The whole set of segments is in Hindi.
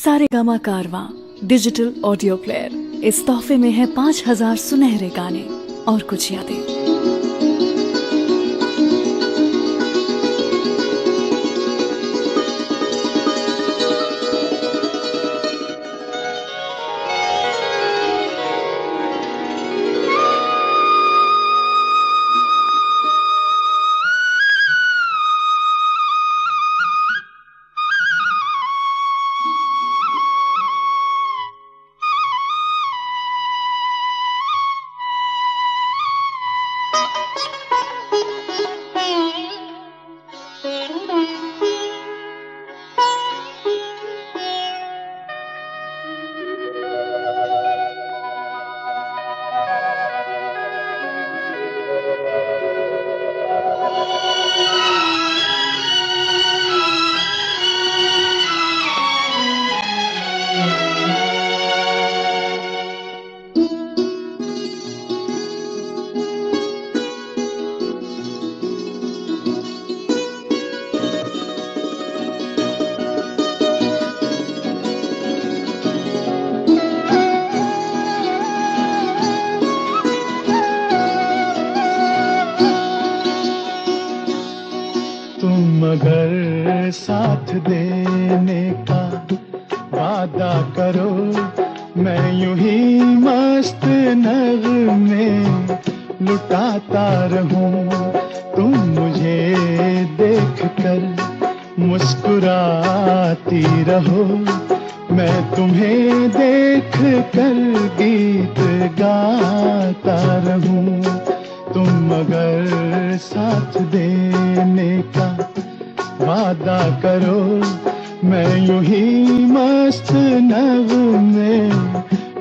सारेगामा कारवां डिजिटल ऑडियो प्लेयर। इस तोहफे में है 5000 सुनहरे गाने और कुछ यादें। मगर साथ देने का वादा करो, मैं यूं ही मस्त नगमे लुटाता रहूं। तुम मुझे देख कर मुस्कुराती रहो, मैं तुम्हें देख कर गीत गाता रहूं। तुम मगर साथ देने का वादा करो, मैं यूं ही मस्त नगमे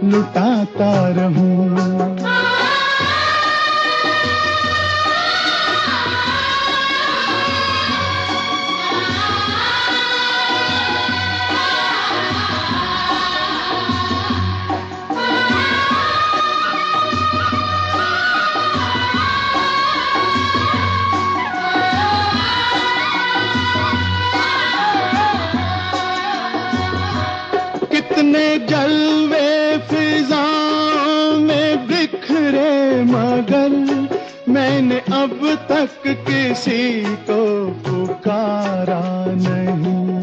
लुटाता रहूं। कितने जलवे फिजाओं में बिखरे, मगर मैंने अब तक किसी को पुकारा नहीं।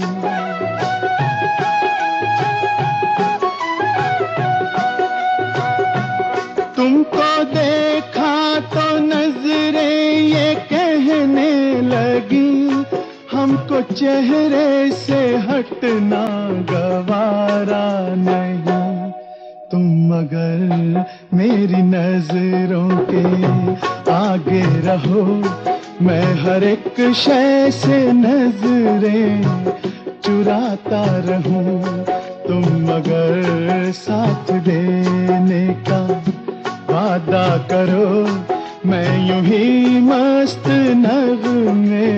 तुमको देखा तो नजरें ये कहने लगी, हमको चेहरे से हटना गवारा नहीं। तुम मगर मेरी नजरों के आगे रहो, मैं हर एक शय से नजरें चुराता रहूं। तुम मगर साथ देने का वादा करो, मैं यूं ही मस्त नगमे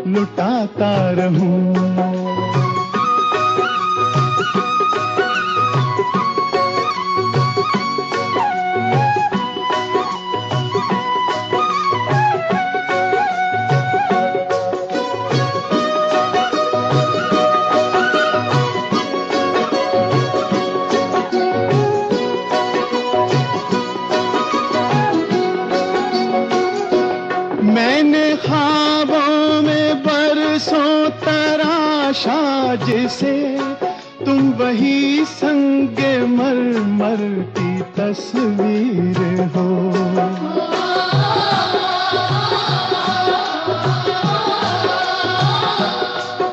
लुटाता रहूं। मैंने ख्वाबों में बरसों तराशा जिसे, तुम वही संगे मरमर की तस्वीर हो।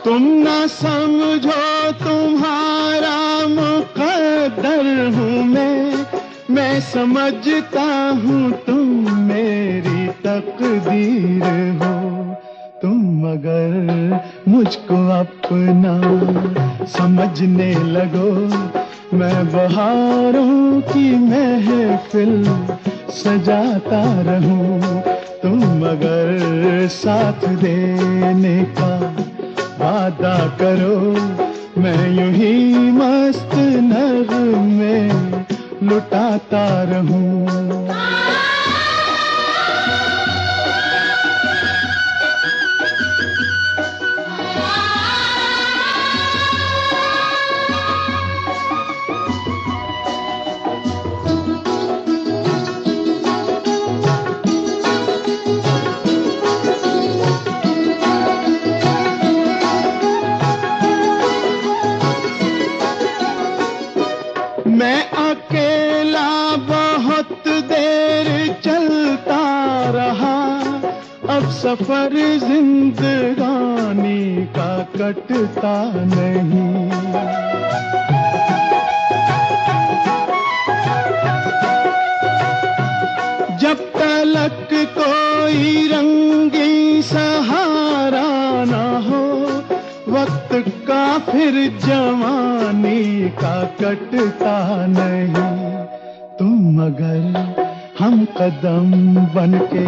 तुम ना समझो तुम्हारा मुकद्दर हूँ मैं समझता हूँ तुम मेरी तकदीर हो। तुम मगर मुझको अपना समझने लगो, मैं बहारों की महफिल सजाता रहूं। तुम मगर साथ देने का वादा करो, मैं यूं ही मस्त नगमे लुटाता रहूं। सफर जिंदगानी का कटता नहीं। जब तलक कोई रंगी सहारा ना हो, वक्त का फिर जवानी का कटता नहीं। तुम अगर हम कदम बनके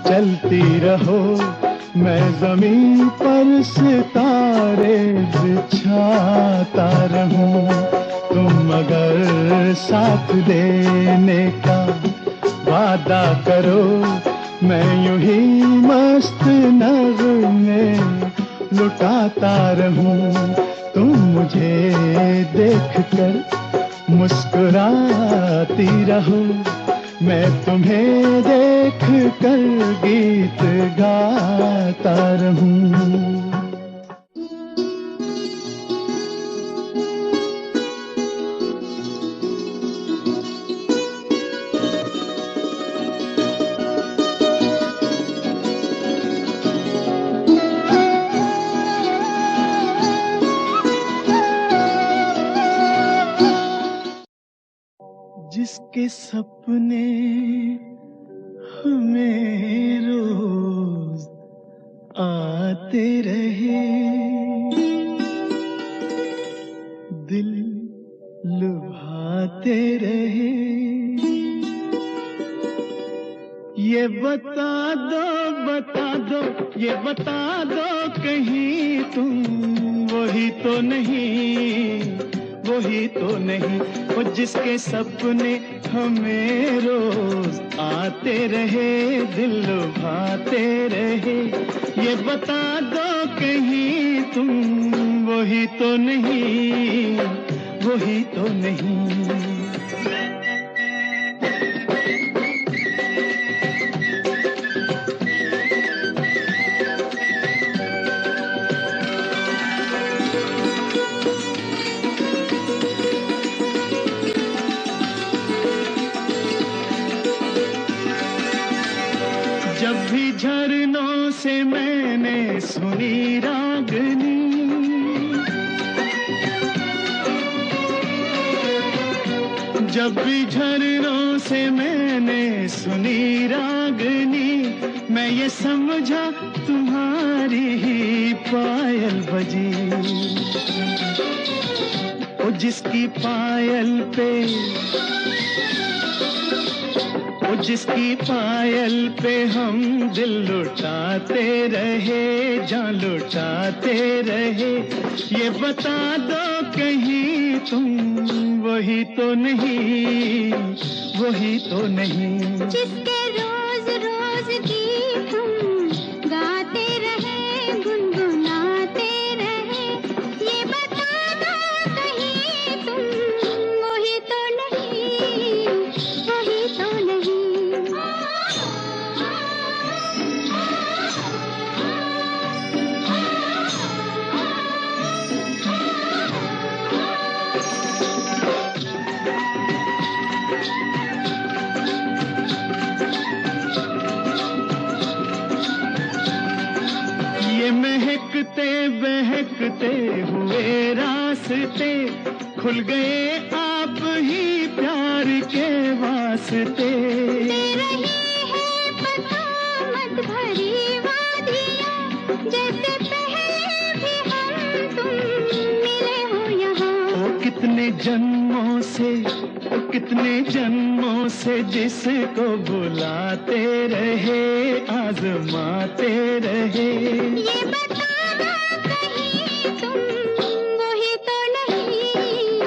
चलती रहो, मैं जमीन पर सितारे बिछाता रहूं। तुम अगर साथ देने का वादा करो, मैं यूं ही मस्त नगमे लुटाता रहूं। तुम मुझे देखकर मुस्कुराती रहो, मैं तुम्हें देख कर गीत गाता रहूं। जिसके सपने हमें रोज आते रहे, दिल लुभाते रहे। ये बता दो, ये बता दो कहीं तुम वही तो नहीं, वही तो नहीं। वो जिसके सपने हमें रोज आते रहे, दिल लुभाते रहे। ये बता दो कहीं तुम वही तो नहीं, वही तो नहीं। जब भी झरनों से मैंने सुनी रागनी, जब भी झरनों से मैंने सुनी रागनी, मैं ये समझा तुम्हारी ही पायल बजी। ओ जिसकी पायल पे, ओ जिसकी पायल पे हम दिल लुटाते रहे, जान लुटाते रहे। ये बता दो कहीं तुम वही तो नहीं, वही तो नहीं। जिसके रोज रोज गीत हम गाते रहे, गुनगुनाते रहे। ये बता दो कहीं तुम वही तो नहीं, वही तो नहीं। ये महकते बहकते हुए रास्ते खुल गए आप ही प्यार के वास्ते। दे रही है पता मत भरी वादियाँ, जैसे पहले भी हम तुम मिले हो यहाँ। ओ कितने जन्मों से, ओ कितने जन्मों से जिसको बुलाते रहे, आजमाते रहे। ये बताना कहीं तुम वही तो नहीं,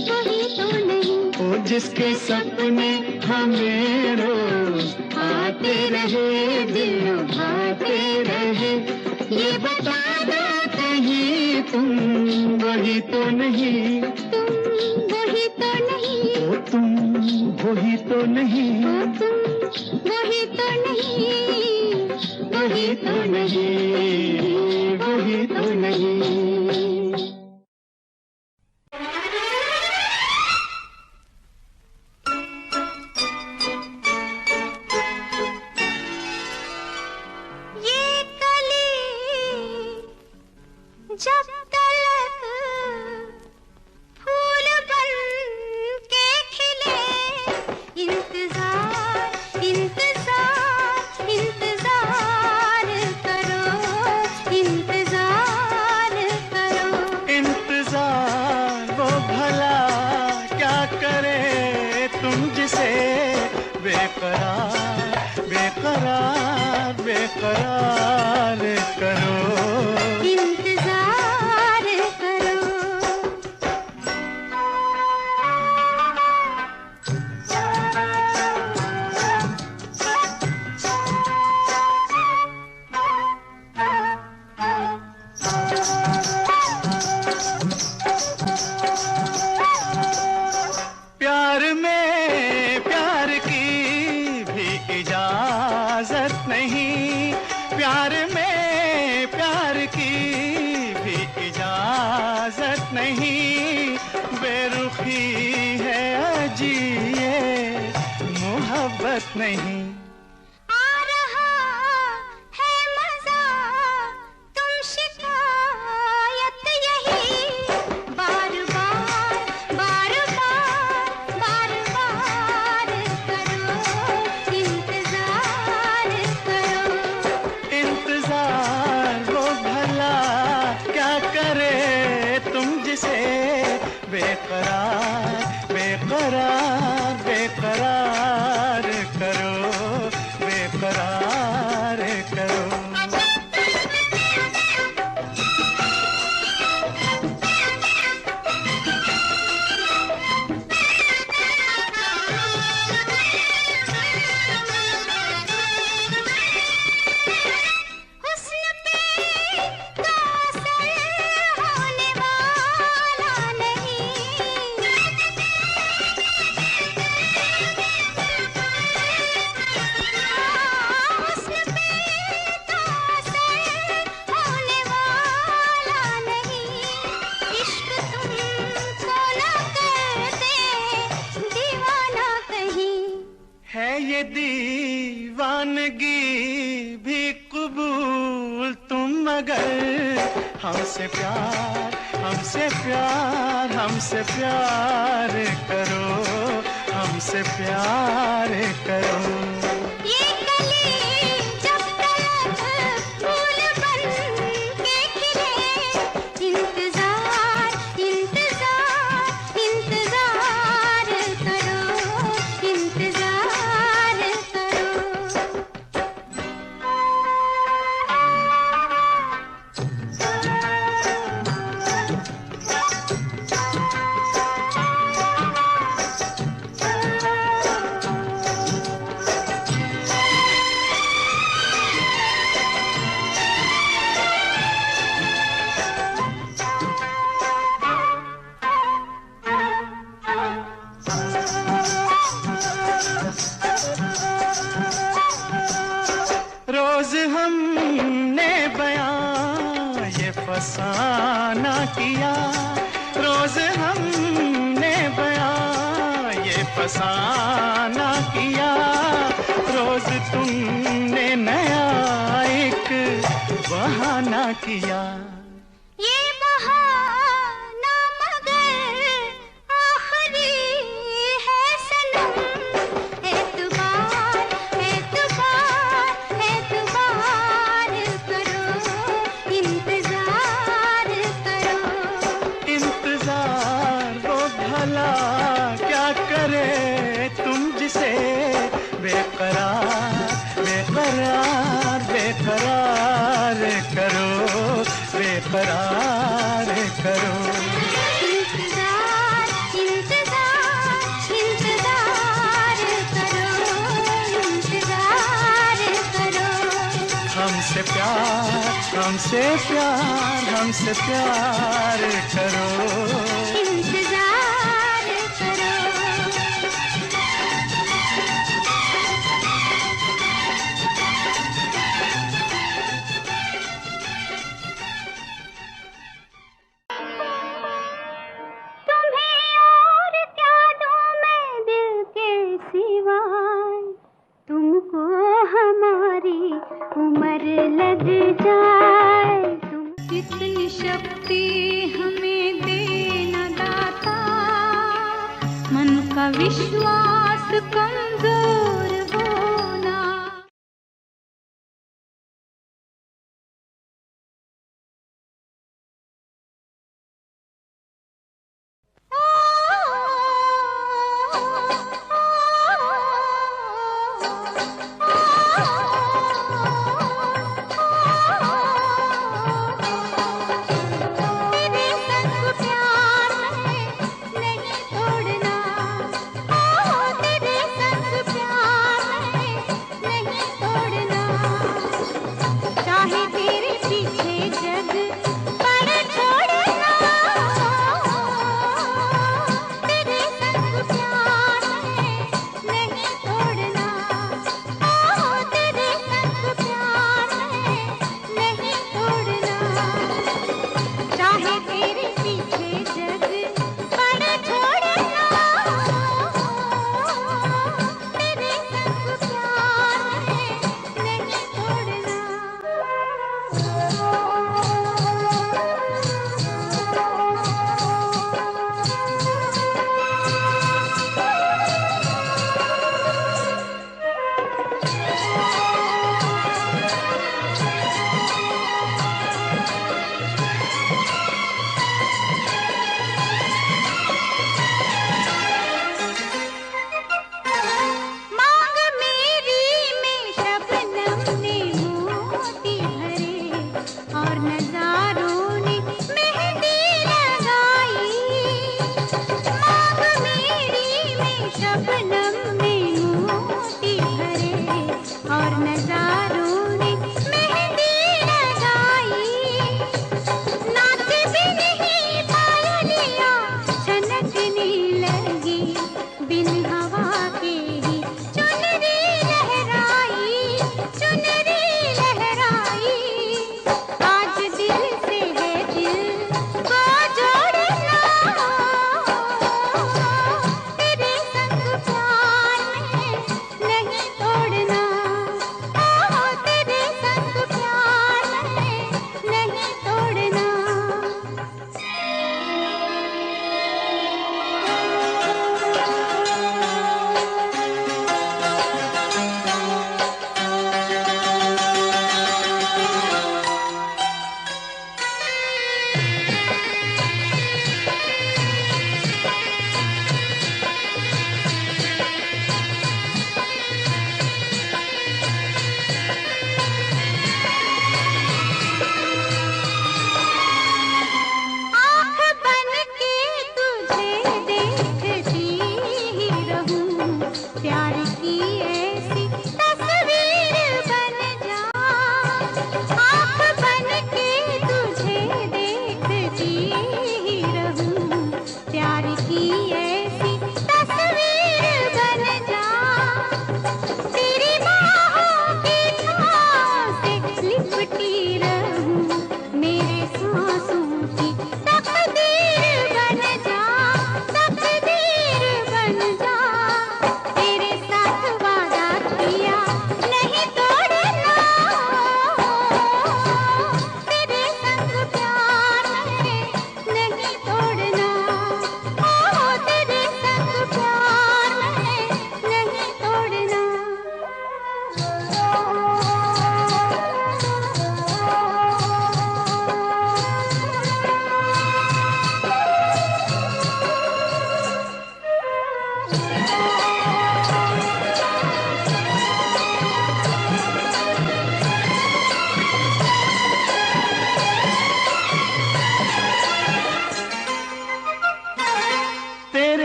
वही तो नहीं। ओ जिसके सपने हमें रोज आते रहे, दिल लुभाते रहे। ये बता दो कहीं तुम वही तो नहीं, तुम वही तो नहीं। ओ तुम वही तो नहीं, ओ तुम वही तो नहीं, वही तो नहीं, वही तो नहीं। ये तुम जिसे बेकरार बेकरार बेकरार करो। इंतजार करो। प्यार में प्यार की भी इजाजत नहीं, प्यार में प्यार की भी इजाजत नहीं, बेरुखी है अजीए मोहब्बत नहीं। आ रहा है मजा, तुम शिकायत यही बार बार बार बार बार बार करो। इंतजार करो। इंतजार वो भला क्या करे तुम जिसे बेकरार बेकरार बेकरार करो, बेकरार करो। हुस्न पे तो असर होने वाला नहीं। हुस्न पे तो असर होने वाला नहीं। इश्क तुमको न कर दे दीवाना कहीं। है ये दीवानगी भी कबूल तुम मगर हमसे प्यार हमसे प्यार हमसे प्यार करो, हमसे प्यार करो। ये कली जब तलक फूल बन के खिले। इंतजार इंतजार इंतजार करो। इंतजार करो। रोज हमने बयां ये फसाना किया, रोज हमने बयां ये फसाना किया, रोज तुमने नया एक बहाना किया। ये बहाना मगर आखिरी है सनम। एतबार एतबार एतबार करो। इंतजार करो। इंतजार वो भला क्या करे तुम जिसे बेकरार बेकरार बेकरार करो, बेकरार करो। इंतजार इंतजार इंतजार करो। इंतजार करो। हमसे प्यार हमसे प्यार हमसे प्यार करो। इंतजार करो। तुम्हें और क्या दूं मैं दिल के सिवाय। तुमको हमारी उम्र लग जाए। तुम कितनी शक्ति हमें देना दाता। मन का विश्वास कमजोर होना। ओ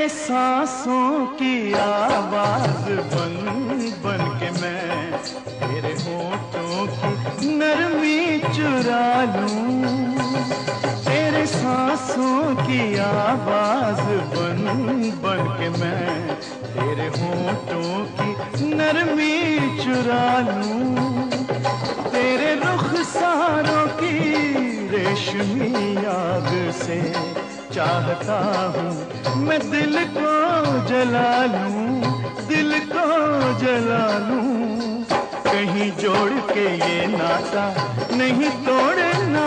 तेरे सांसों की आवाज बन बन के मैं तेरे होठों की नरमी चुरा लूं। तेरे सांसों की आवाज बन बन के मैं तेरे होठों की नरमी चुरा लूं। तेरे रुखसारों की रेशमी आग से चाहता हूँ मैं दिल को जला लूं, दिल को जला लूं। कहीं जोड़ के ये नाता नहीं तोड़ना।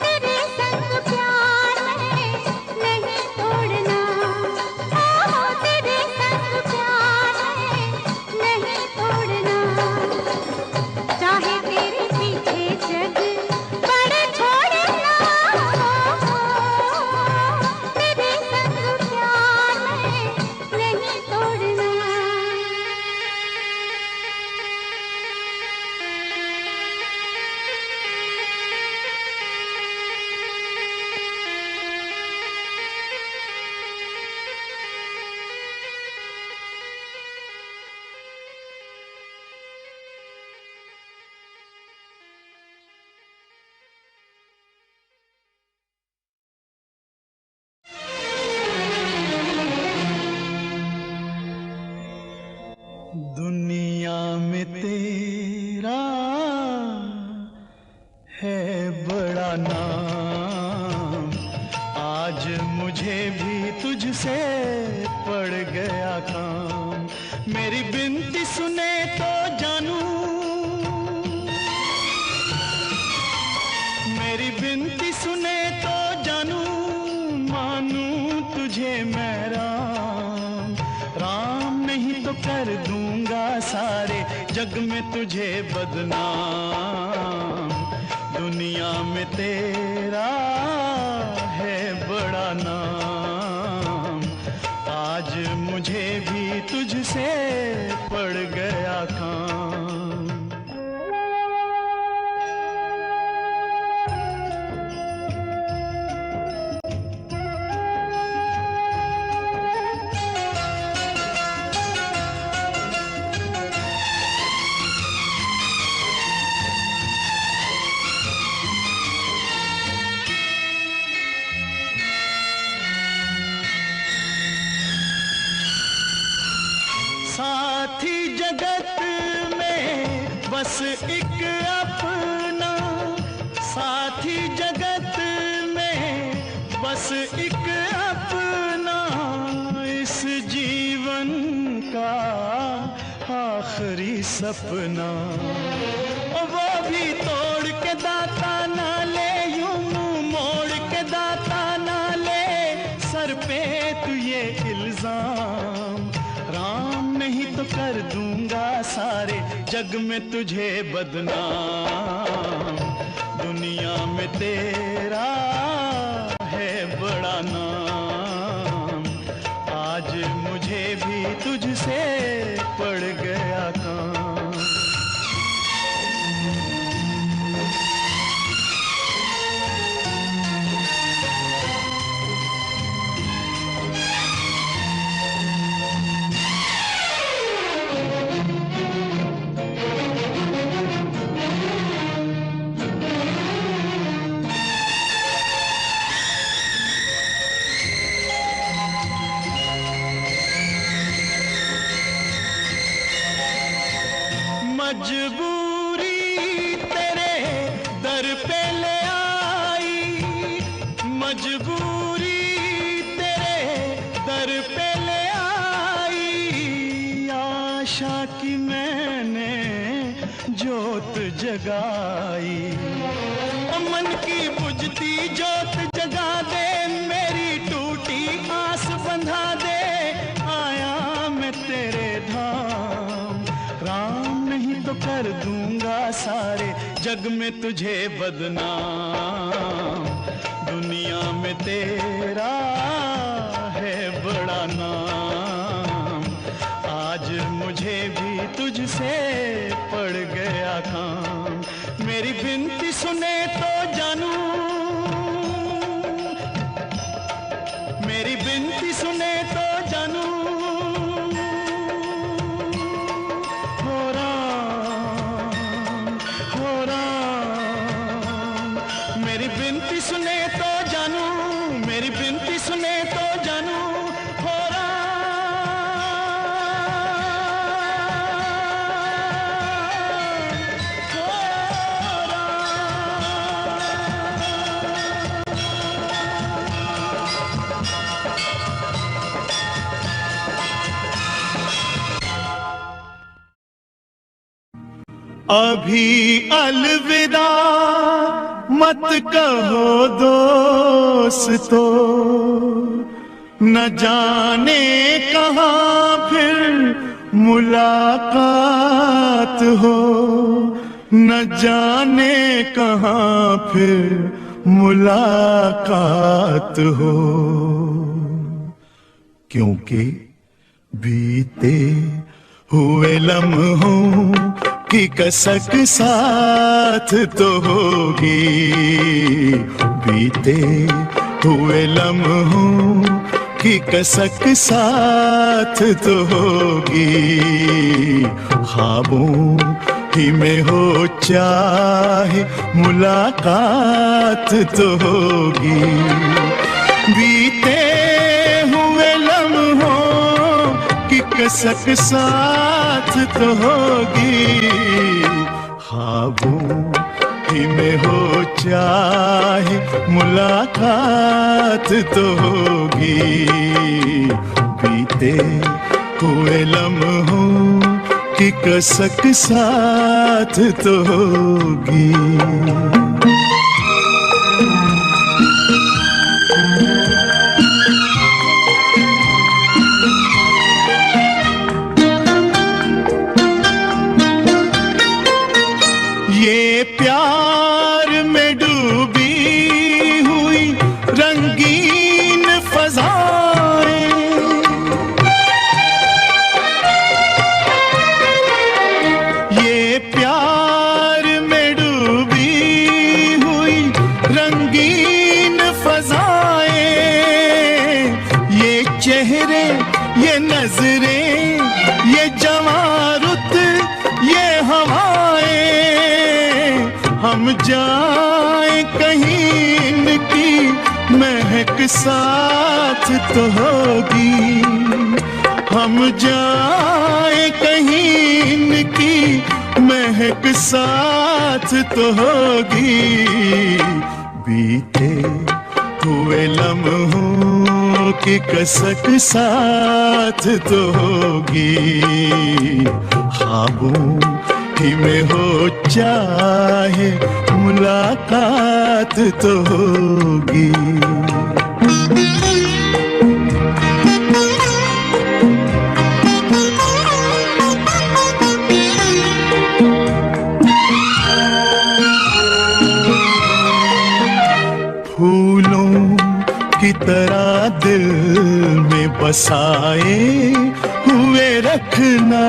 तेरे संग प्यार है नहीं तोड़ना। तेरे संग प्यार है नहीं तोड़ना। चाहे तेरे पीछे जग बड़े छोड़ना। तेरे संग प्यार है नहीं तोड़ना। दुनिया में तेरा है बड़ा नाम, आज मुझे भी तुझसे पड़ गया काम। मेरी बिनती सुने तो जानू, मेरी बिनती सुने तो जानू, मानू तुझे मैं राम। राम नहीं तो कर दूंगा सारे जग में तुझे बदनाम। दुनिया में तेरा है बड़ा नाम, आज मुझे भी तुझसे पड़ गया काम। साथी जगत में बस एक अपना, साथी जगत में बस एक अपना, इस जीवन का आखिरी सपना। वो भी तोड़ के दाता ना ले, यूं मुंह मोड़ के दाता ना ले, सर पे तू ये इल्जाम। राम नहीं तो कर दूंगा सारे जग में तुझे बदनाम। दुनिया में तेरा है बड़ा नाम, आज मुझे भी तुझसे पड़ गया काम। मजबूरी तेरे दर पे ले आई, मजबूरी तेरे दर पे ले आई। आशा की मैंने जोत जगाई, मन की बुझती जोत जगा दे, मेरी टूटी आस बंधा दे। आया मैं तेरे धाम, राम नहीं तो कर दूंगा सारे जग में तुझे बदनाम। दुनिया में तेरा है बड़ा नाम, आज मुझे भी तुझसे पड़ गया काम। मेरी बिनती सुने तो जानू, मेरी बिनती सुने तो जानू हो अभी अलविदा मत कहो दोस्तों, न जाने कहाँ फिर मुलाकात हो, न जाने कहाँ फिर मुलाकात हो। क्योंकि बीते हुए लम्हों की कसक साथ तो होगी, बीते हुए लम्हों की कसक साथ तो होगी। ख्वाबों ही में हो चाहे मुलाकात तो होगी, बीते हुए लम्हों की कसक साथ तो होगी। ख्वाबों ही में हो चाहे मुलाकात तो होगी, बीते हुए लम्हों की कसक साथ तो होगी। ये प्यार में डूबी हुई रंगीन फज़ाएं, ये प्यार में डूबी हुई रंगीन फज़ाएं, ये चेहरे, ये नजरें, ये जवारुत, ये हवाएं, हम जाए कहीं इनकी महक साथ तो होगी, हम जाए कहीं इनकी महक साथ तो होगी। बीते हुए लम्हों की कसक साथ तो होगी, ख्वाबों ही में हो चाहे मुलाकात तो होगी। फूलों की तरह दिल में बसाए हुए रखना,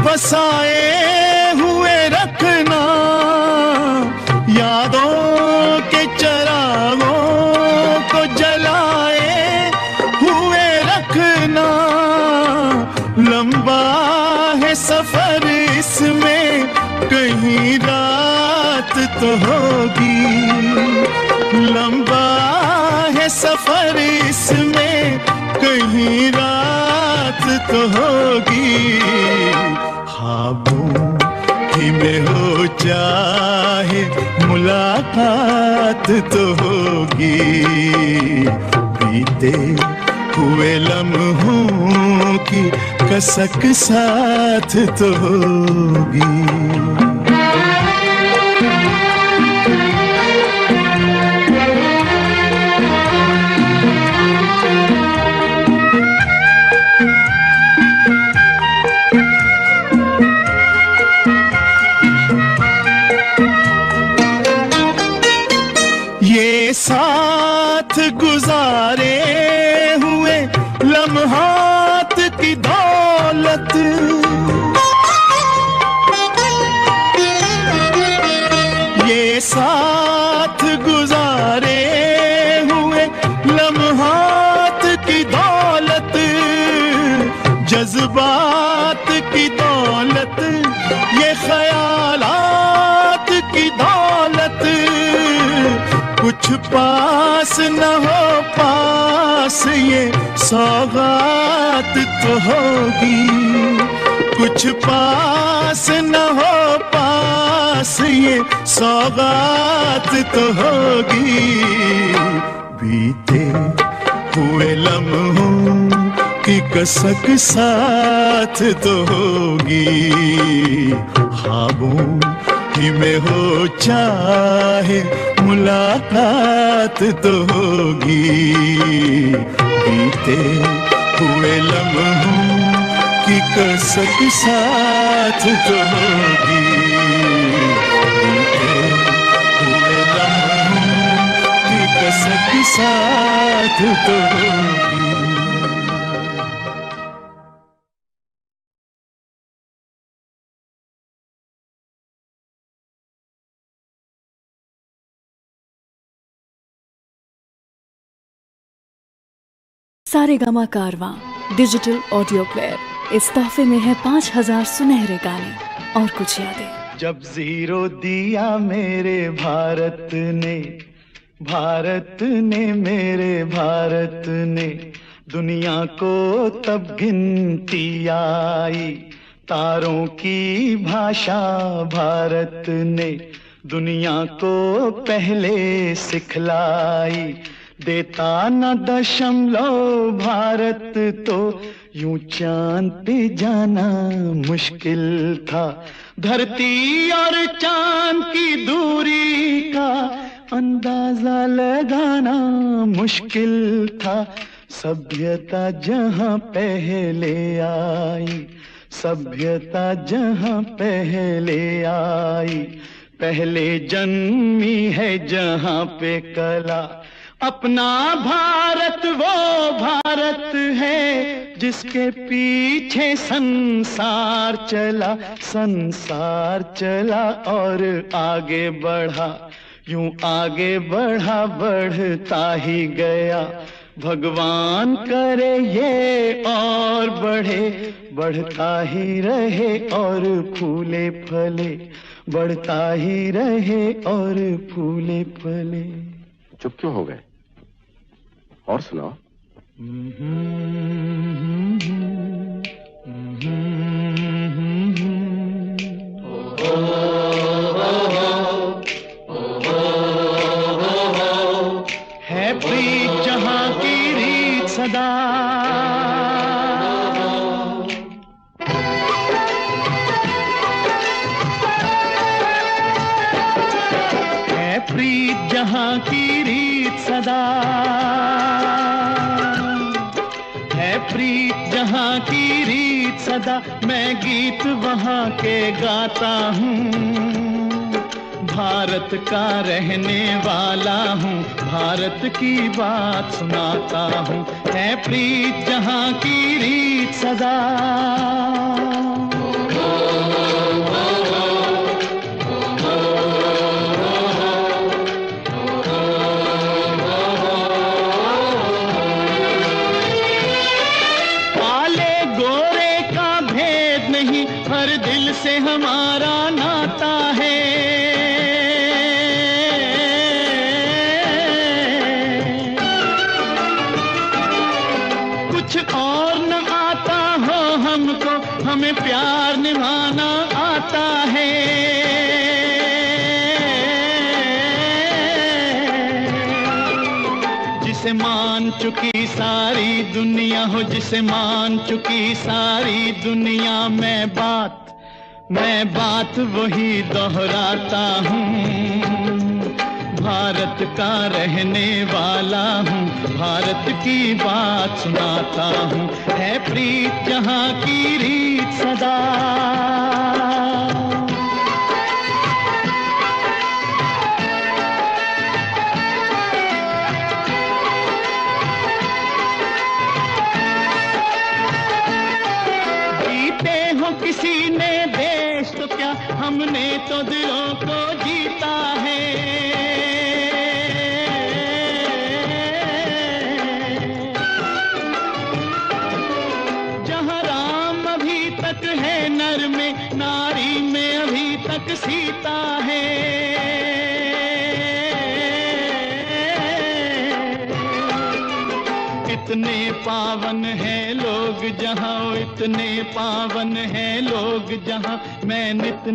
बसाए हुए रखना, यादों के चरागों को जलाए हुए रखना। लंबा है सफर इसमें कहीं रात तो होगी, लंबा है सफर इसमें कहीं रात तो होगी। ख्वाबों ही में हो चाहे मुलाकात तो होगी, बीते हुए लम्हों की कसक साथ तो होगी। साथ गुजारे हुए लम्हात की दौलत, जज्बात की दौलत, ये ख्यालात की दौलत, कुछ पास न हो पास ये सौगात तो होगी, कुछ पास न हो पास ये सौगात तो होगी। बीते हुए लम्हों की कसक साथ तो होगी, ख्वाबों ही में हो चाहे मुलाकात तो होगी। बीते हुए लम्हों की कसक साथ तो होगी, बीते हुए लम्हों की कसक साथ तो होगी। सारेगामा कारवां डिजिटल ऑडियो प्लेयर। इस तोहफे में है 5000 सुनहरे गाने और कुछ यादें। जब जीरो दिया मेरे भारत ने, भारत ने मेरे भारत ने, दुनिया को तब गिनती आई। तारों की भाषा भारत ने दुनिया को पहले सिखलाई। देता न दशमलव भारत तो यूं चांद पे जाना मुश्किल था। धरती और चांद की दूरी का अंदाजा लगाना मुश्किल था। सभ्यता जहां पहले आई, सभ्यता जहां पहले आई, पहले जन्मी है जहां पे कला। अपना भारत वो भारत है जिसके पीछे संसार चला, संसार चला और आगे बढ़ा। यूं आगे बढ़ा बढ़ता ही गया। भगवान करे ये और बढ़े, बढ़ता ही रहे और फूले फले, बढ़ता ही रहे और फूले फले। चुप क्यों हो गए? और सुनाओ। है प्रीत जहां की रीत सदा, है प्रीत जहां की रीत सदा, है प्रीत जहां की रीत सदा। मैं गीत वहां के गाता हूँ, भारत का रहने वाला हूँ, भारत की बात सुनाता हूँ। है प्रीत जहां की रीत सदा। काले गोरे का भेद नहीं, हर दिल से हमारा नाता है। और न आता हो हमको, हमें प्यार निभाना आता है। जिसे मान चुकी सारी दुनिया हो, जिसे मान चुकी सारी दुनिया, मैं बात वही दोहराता हूँ। भारत का रहने वाला हूँ, भारत की बात सुनाता हूँ। है प्रीत जहां की रीत सदा। जीते हो किसी ने देश तो क्या, हमने तो दिलों को जीता है। जहां तक है नर में, नारी में अभी तक सीता है। इतने पावन हैं लोग जहाँ, इतने पावन हैं लोग जहाँ, मैं नित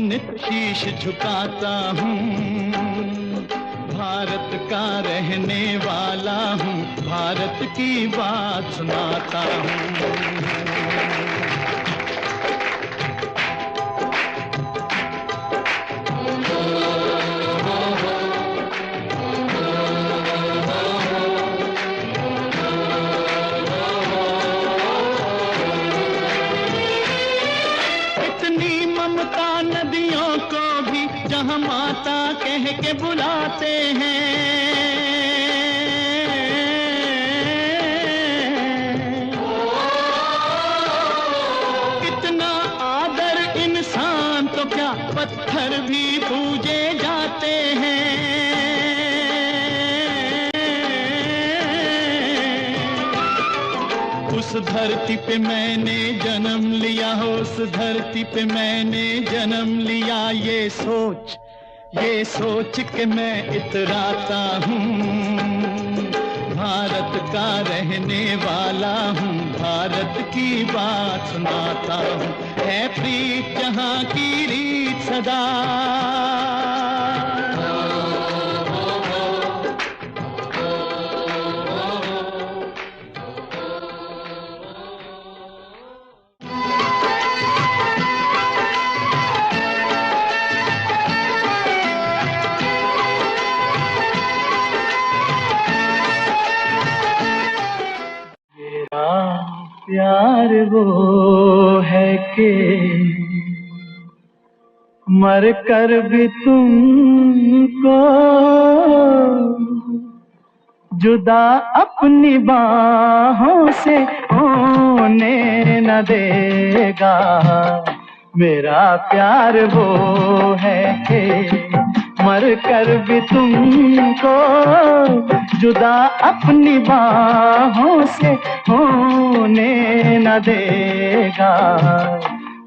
नित शीश झुकाता हूँ। भारत का रहने वाला हूँ, भारत की बात सुनाता हूँ। नदियों को भी जहाँ माता कह के बुलाते हैं, कितना आदर इंसान तो क्या पत्थर भी पूजे जाते हैं। उस धरती पे मैंने जन्म लिया, उस धरती पे मैंने जन्म लिया, ये सोच के मैं इतराता हूँ। भारत का रहने वाला हूँ, भारत की बात सुनाता हूँ। है प्रीत जहाँ की रीत सदा, प्यार वो है कि मर कर भी तुमको जुदा अपनी बाहों से होने न देगा। मेरा प्यार वो है कि मर कर भी तुमको जुदा अपनी बाहों से होने न देगा।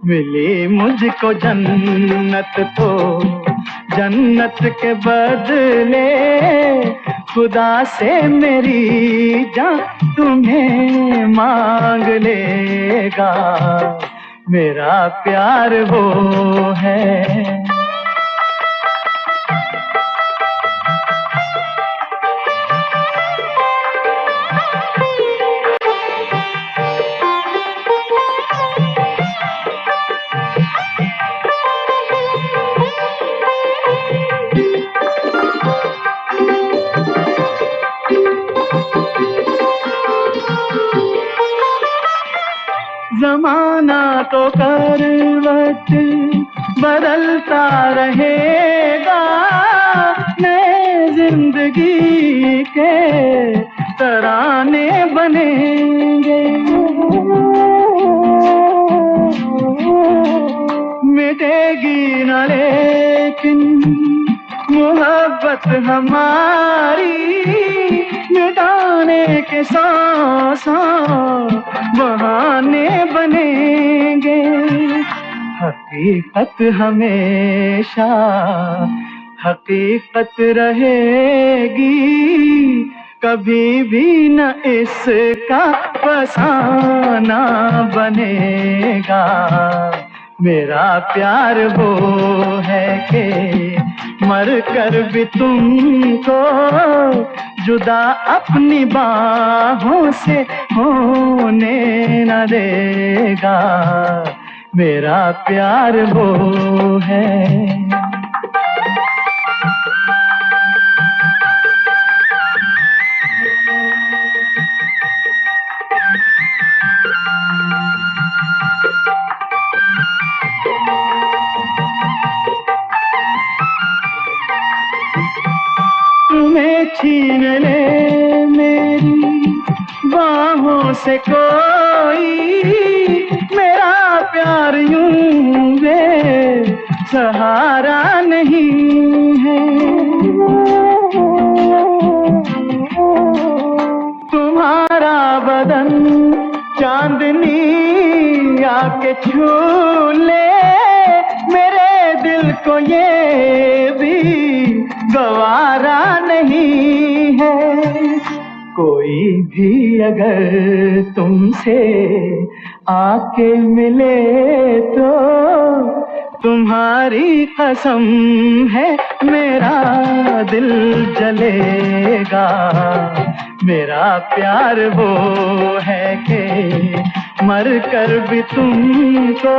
मिली मुझको जन्नत तो जन्नत के बदले खुदा से मेरी जान तुम्हें मांग लेगा। मेरा प्यार वो है। जमाना तो करवट बदलता रहेगा, नए जिंदगी के तराने बनेंगे। मिटेगी न लेकिन मोहब्बत हमारी, मिटाने के साथ बहाने बनेंगे। हकीकत हमेशा हकीकत रहेगी, कभी भी न इसका फसाना बनेगा। मेरा प्यार वो है कि मर कर भी तुमको जुदा अपनी बाहों से होने न देगा। मेरा प्यार वो है। तुम्हें छीन ले मेरी बाहों से कोई, मेरा प्यार यूं वे सहारा नहीं है। तुम्हारा बदन चांदनी आके छू ले मेरे दिल को ये भी गवारा नहीं है। कोई भी अगर तुमसे आके मिले तो तुम्हारी कसम है मेरा दिल जलेगा। मेरा प्यार वो है कि मर कर भी तुमको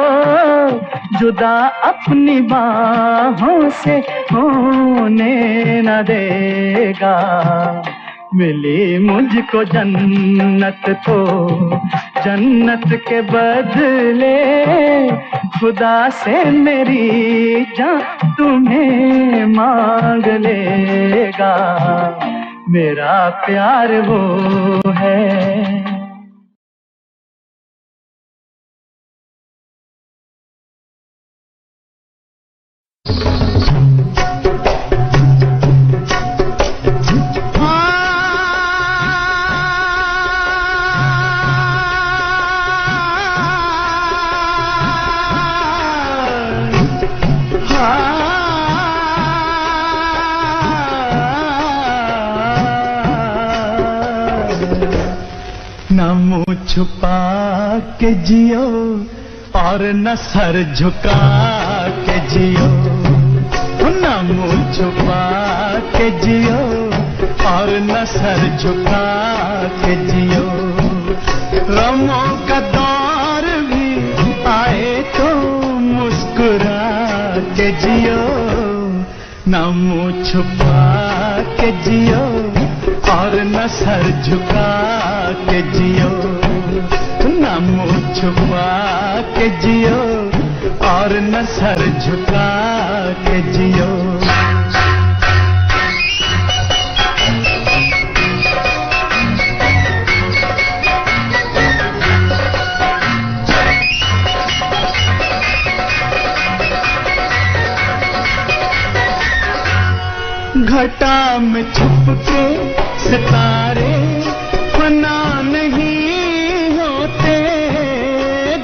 जुदा अपनी बाहों से होने न देगा। मिली मुझको जन्नत तो जन्नत के बदले खुदा से मेरी जान तुम्हें मांग लेगा। मेरा प्यार वो है। न मुंह छुपा के जियो और न सर झुका के जियो। न मुंह छुपा के जियो और न सर झुका के जियो। गमों का दौर भी आए तो मुस्कुरा के जियो। न मुंह छुपा के जियो और न सर झुका के जियो। न मुंह छुपा के जियो और न सर झुका के जियो। घटा में छुप के सितारे फना नहीं होते।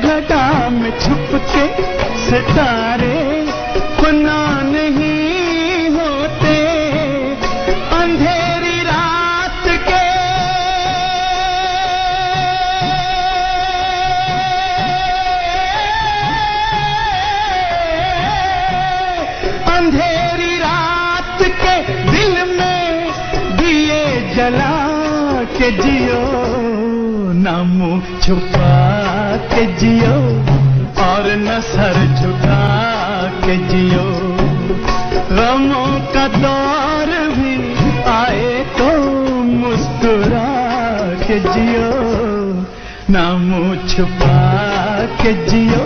घटा में छुप के सितारे फना नहीं होते। अंधेरी रात के अंधेरी रात के दिल में दिए जला के जियो। न मुंह छुपा के जियो और न सर झुका के जियो। गमों का दौर भी आए तो मुस्कुरा के जियो। न मुंह छुपा के जियो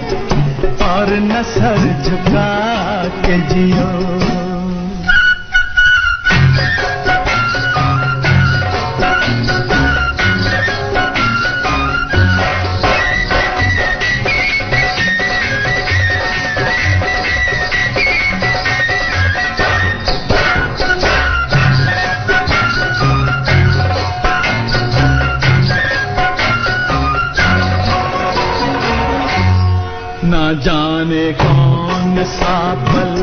और न सर झुका के जियो। ना जाने कौन सा पल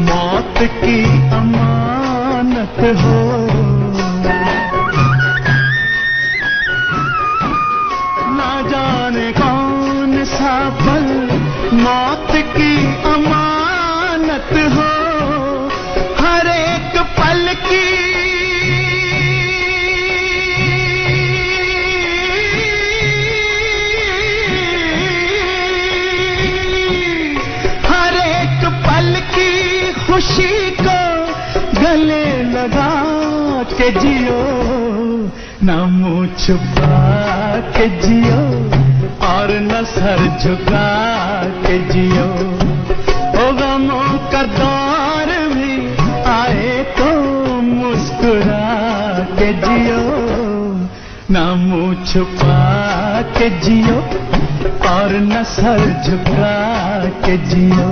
मौत की अमानत हो। ना जाने कौन सा पल मौत की अमानत हो। हर एक पल की खुशी को गले लगा के जियो। न मुंह छुपा के जियो और न सर झुका के जियो। ओ गमों का दौर भी आए तो मुस्कुरा के जियो। न मुंह छुपा के जियो और न सर झुका के जियो।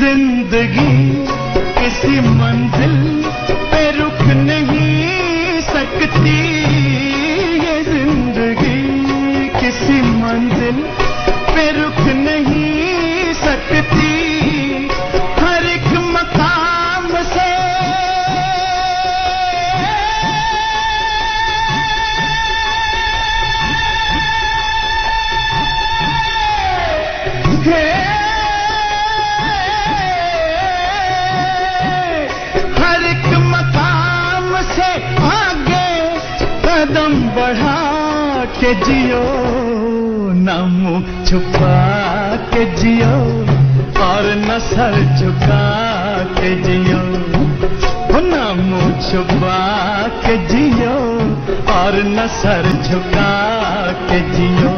जिंदगी किसी मंजिल पे रुक नहीं सकती, ये जिंदगी किसी मंजिल पे रुक नहीं सकती। हर एक मकाम से हर एक मकाम से आगे कदम बढ़ा के जियो, न मुंह छुपा के जियो और न सर झुका के जियो, न मुंह छुपा के जियो और न सर झुका के जियो।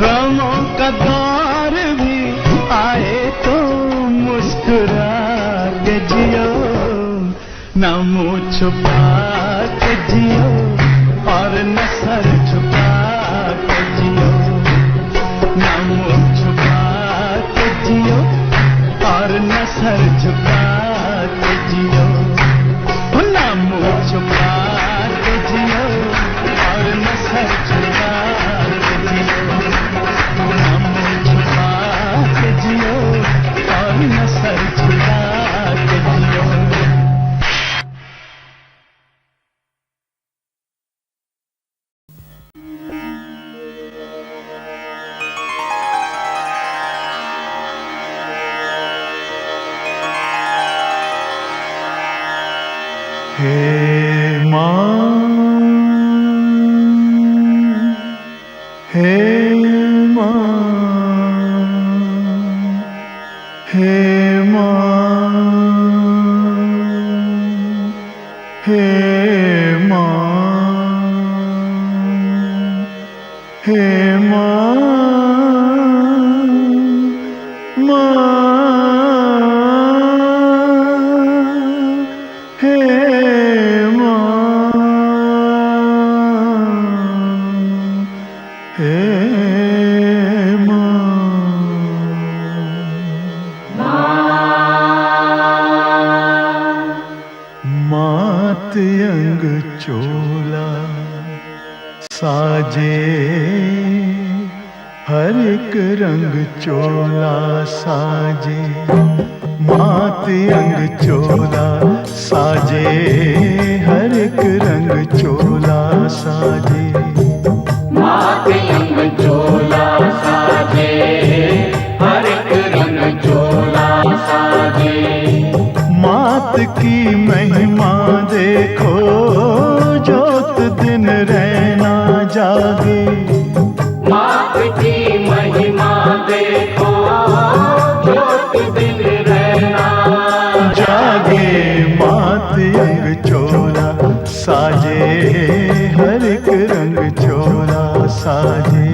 गमों का दौर भी आए तो मुस्कुरा के जियो, न मुंह छुपा के जियो और न सर झुका के जियो, न मुंह छुपा के जियो और न सर झुका के जियो, न मुंह छुपा के जियो और न सर झुका के जियो, न मुंह छुपा के जियो और न सर झुका के जियो। हे माँ, हे माँ, हे माँ, हे माँ, हे माँ, माँ, हे माँ, हे मात अंग चोला साजे, हर एक रंग चोला साजे, मात अंग चोला साजे, हर एक रंग चोला साजे, मात अंग चोला साजे, हर एक रंग चोला साजे। मात की महिमा देखो, जोत दिन रहना जागे, मात की महिमा देखो, जोत दिन रहना जागे, मात अंग चोला साजे, हर एक रंग चोला साजे,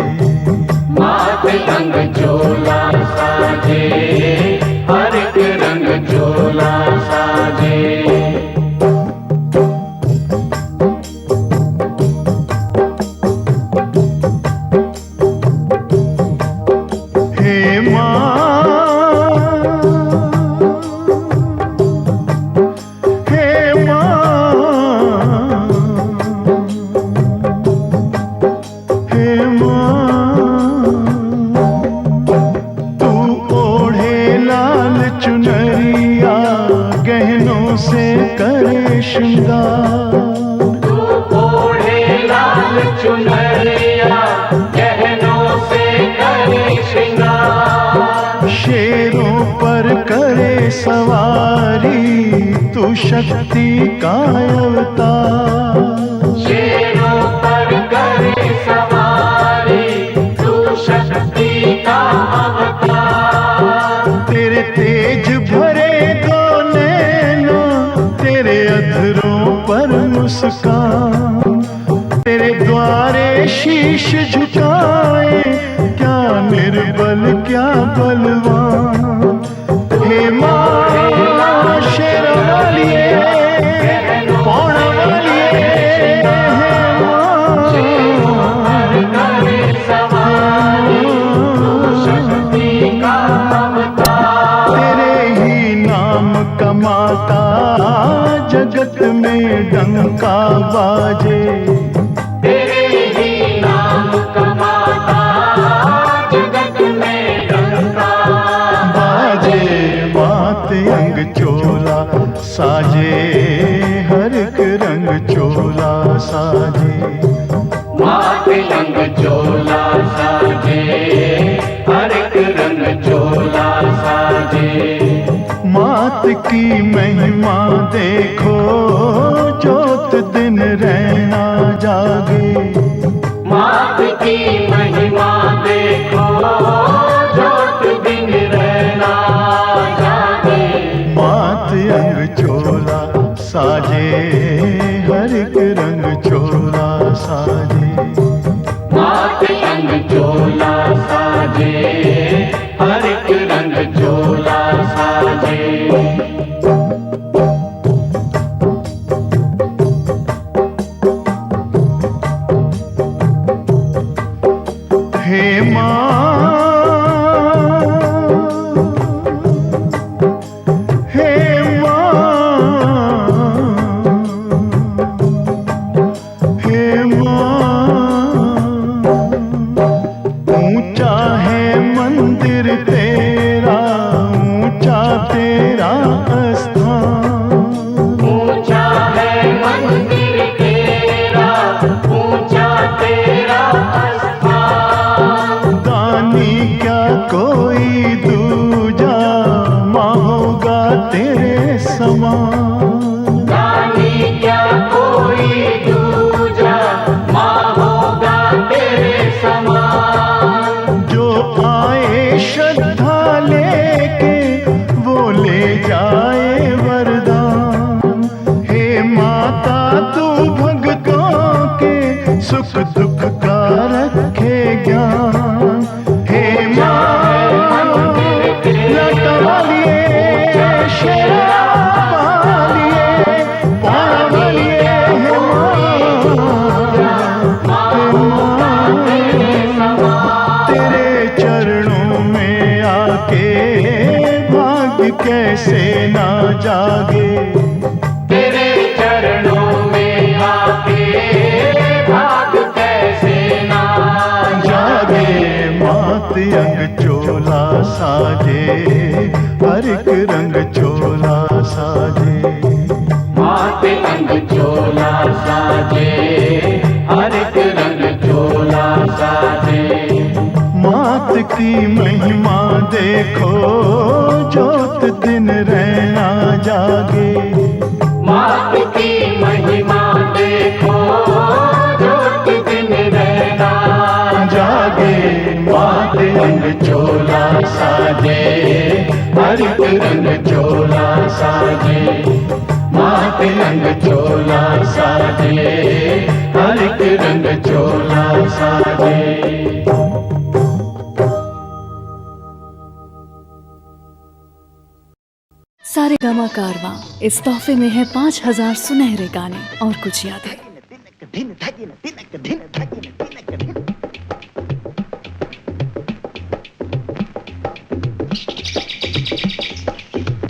मात अंग चोला साजे, हर एक रंग चोला साजे। हे माँ, हे माँ, हे माँ, तू ओढ़े लाल चुनरिया, गहनों से करे श्रृंगार, तू ओढ़े लाल चुनरिया, गहनों से करे श्रृंगार, शेरों पर करे सवारी, तू शक्ति का अवतार, शेरों पर करे सवारी, तू शक्ति का अवतार। तेरे तेज भरे दो नैना, तेरे अधरों पर मुस्कान, तेरे द्वारे शीश झुकाए, क्या निर्बल क्या बलवान। हे माँ शेरा वालिए, पौड़ा वालिए, हे माँ, करे सवारी, तू शक्ति का अवतार। तेरे में डंका बाजे, तेरे ही नाम का माता जगत में डंका बाजे। मात अंग चोला साजे, हर एक रंग चोला साजे। मात रंग चोला साजे, हर एक रंग चोला साजे। मात की महिमा देखो, जोत दिन रहना जागे। मात की महिमा देखो, जोत दिन रहना जागे। मात अंग चोला साजे, हर एक रंग चोला साजे। मात रंग चोला साजे, हर एक रंग चोला साजे। हे माँ, हे माँ, हे माँ। ऊंचा है मंदिर तेरा, ऊंचा तेरा स्थान। ऊंचा है मंदिर तेरा, ऊंचा तेरा स्थान। दानी क्या कोई दूजा, माँ होगा तेरे समान। दानी क्या कोई दूजा, माँ होगा तेरे समान। जो आए श्रद्धा लेके, वो ले जाए वरदान। हे माता तू भक्तों के सुख दुख का रखे ज्ञान। हे माँ लटा वालिए, शेरा वालिए, पारा वालिए, हे माँ, तेरे चरणों में आके भाग्य कैसे ना जागे। तेरे चरणों में आके भाग कैसे ना जागे। मात अंग चोला साजे, हर एक रंग चोला साजे। मात अंग चोला साजे, हर एक रंग चोला साजे। मात की महिमा देखो, जोत दिन रहना जागे। मात की महिमा देखो, जोत दिन रहना जागे। मात अंग चोला साजे, हर एक रंग चोला साजे। मात अंग चोला साजे, हर एक रंग चोला साजे। सारेगामा कारवां इस तोहफे में है 5000 सुनहरे गाने और कुछ यादें।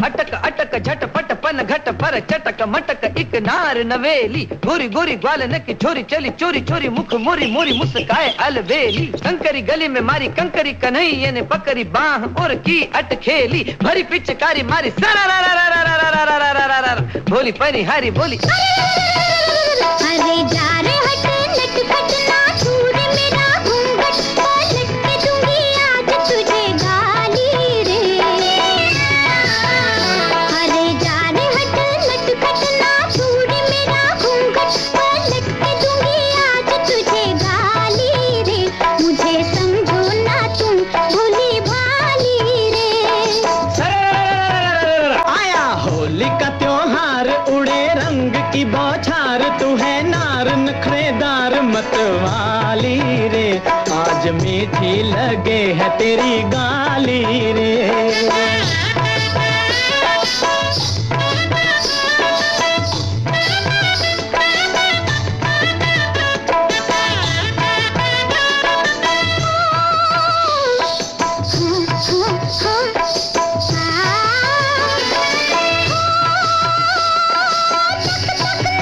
अटक अटक झटपट पन घट पर चटक मटक एक नार नवेली। गोरी गोरी ग्वालन की छोरी चली चोरी चोरी मुख मोरी मोरी मुस्काए अलबेली। कंकरी गली में मारी कंकरी कन्हैया ने पकड़ी बाह और की अटखेली। भरी पिचकारी मारी सरा भोली पनी हारी बोली। अरे जा रे हट नटखट ना छूर मेरा घूंघट, पलट के दूंगी आज तुझे गाली रे। अरे जा रे हट नटखट ना छूर मेरा घूंघट, पलट के दूंगी आज तुझे गाली रे। मुझे समझो ना तुम भोली भाली रे। आया होली का त्योहार, उड़े रंग की बौछार। तू है नार नखरेदार मतवाली रे, आज मीठी लगे है तेरी गाली रे। तक तक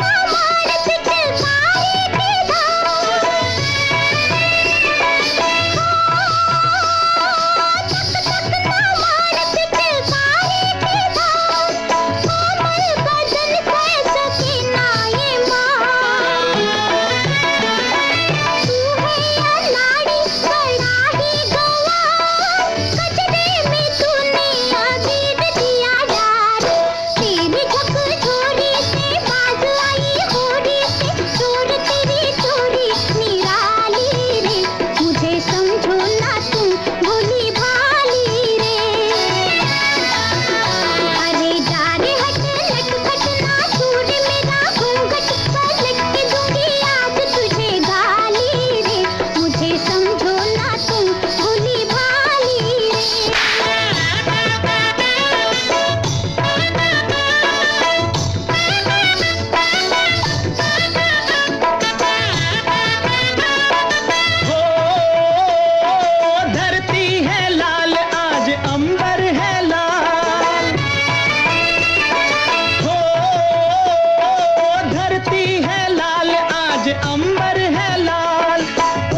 धरती है लाल, आज अंबर है लाल,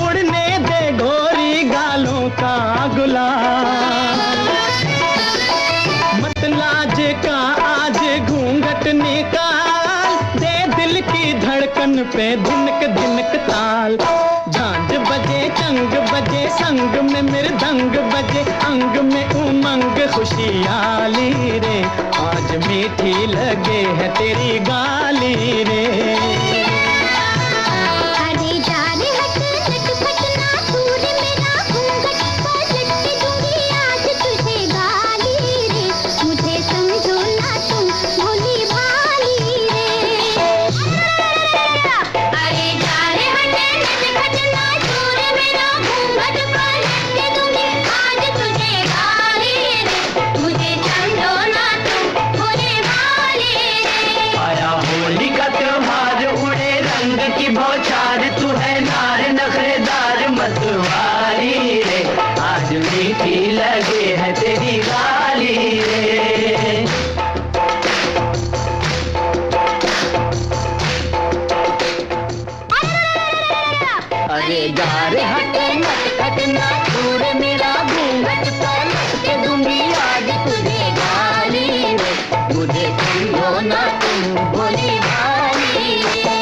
उड़ने दे गोरी गालों का गुलाल। मत लाज का आज घूंघट निकाल, दे दिल की धड़कन पे धिनक धिनक ताल। झांझ बजे चंग बजे संग में मृदंग बजे, अंग में उमंग खुशियाली रे, आज मीठी लगे है तेरी गाली रे। अरे जा रे हट लटपट ना दूर मेरा घूंघट, पलट के दूंगी आज तुझे गाली रे, मुझे समझो ना तुम भोली भाली रे। अरे जा रे हट लटपट ना दूर मेरा घूंघट, पलट के दूंगी आज तुझे गाली रे, मुझे समझो ना तुम भोली भाली रे। आया होली का त्योहार, उड़े रंग की बौछार, तू है नार नखरेदार मतवाली रे, आज मीठी लगे है तेरी गाली रे। अरे जा रे हट मत हटना दूर मेरा घूंघट, पलट के दूंगी आज तुझे गाली रे, मुझे समझो ना तुम भोली भाली रे।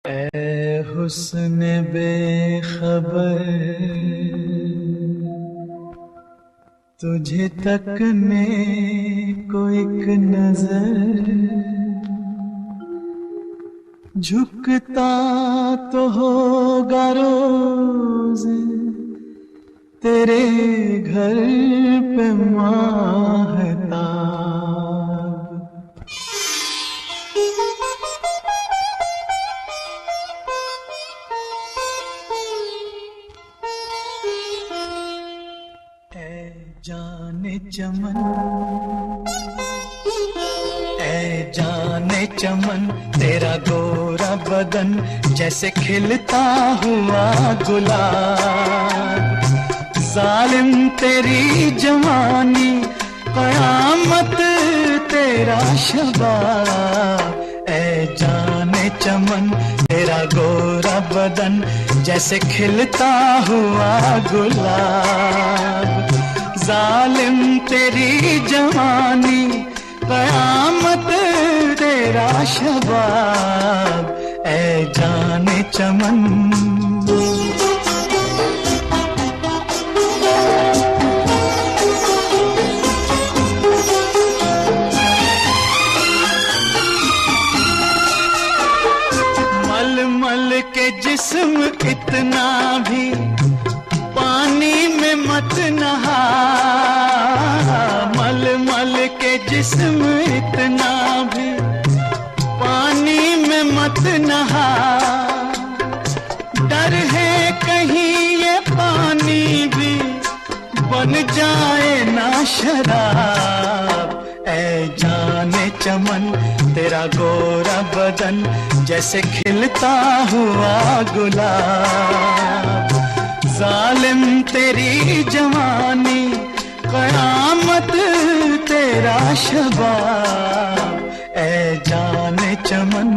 ऐ हुस्न बेखबर, तुझे तकने को एक नजर, झुकता तो होगा रोज तेरे घर पे माहताब। जाने चमन, ऐ जाने चमन, तेरा गोरा बदन जैसे खिलता हुआ गुलाब। जालिम तेरी जवानी, कयामत तेरा शबाब। ऐ जाने चमन, तेरा गोरा बदन जैसे खिलता हुआ गुलाब। जालिम तेरी जवानी, कयामत तेरा शबाब। ऐ जाने चमन, मल मल के जिस्म इतना भी पानी में मत नहा। मल मल के जिस्म इतना भी पानी में मत नहा। डर है कहीं ये पानी भी बन जाए ना शराब। ऐ जाने चमन, तेरा गोरा बदन जैसे खिलता हुआ गुलाब। जालिम तेरी जवानी, कयामत तेरा शबाब। ऐ जाने चमन,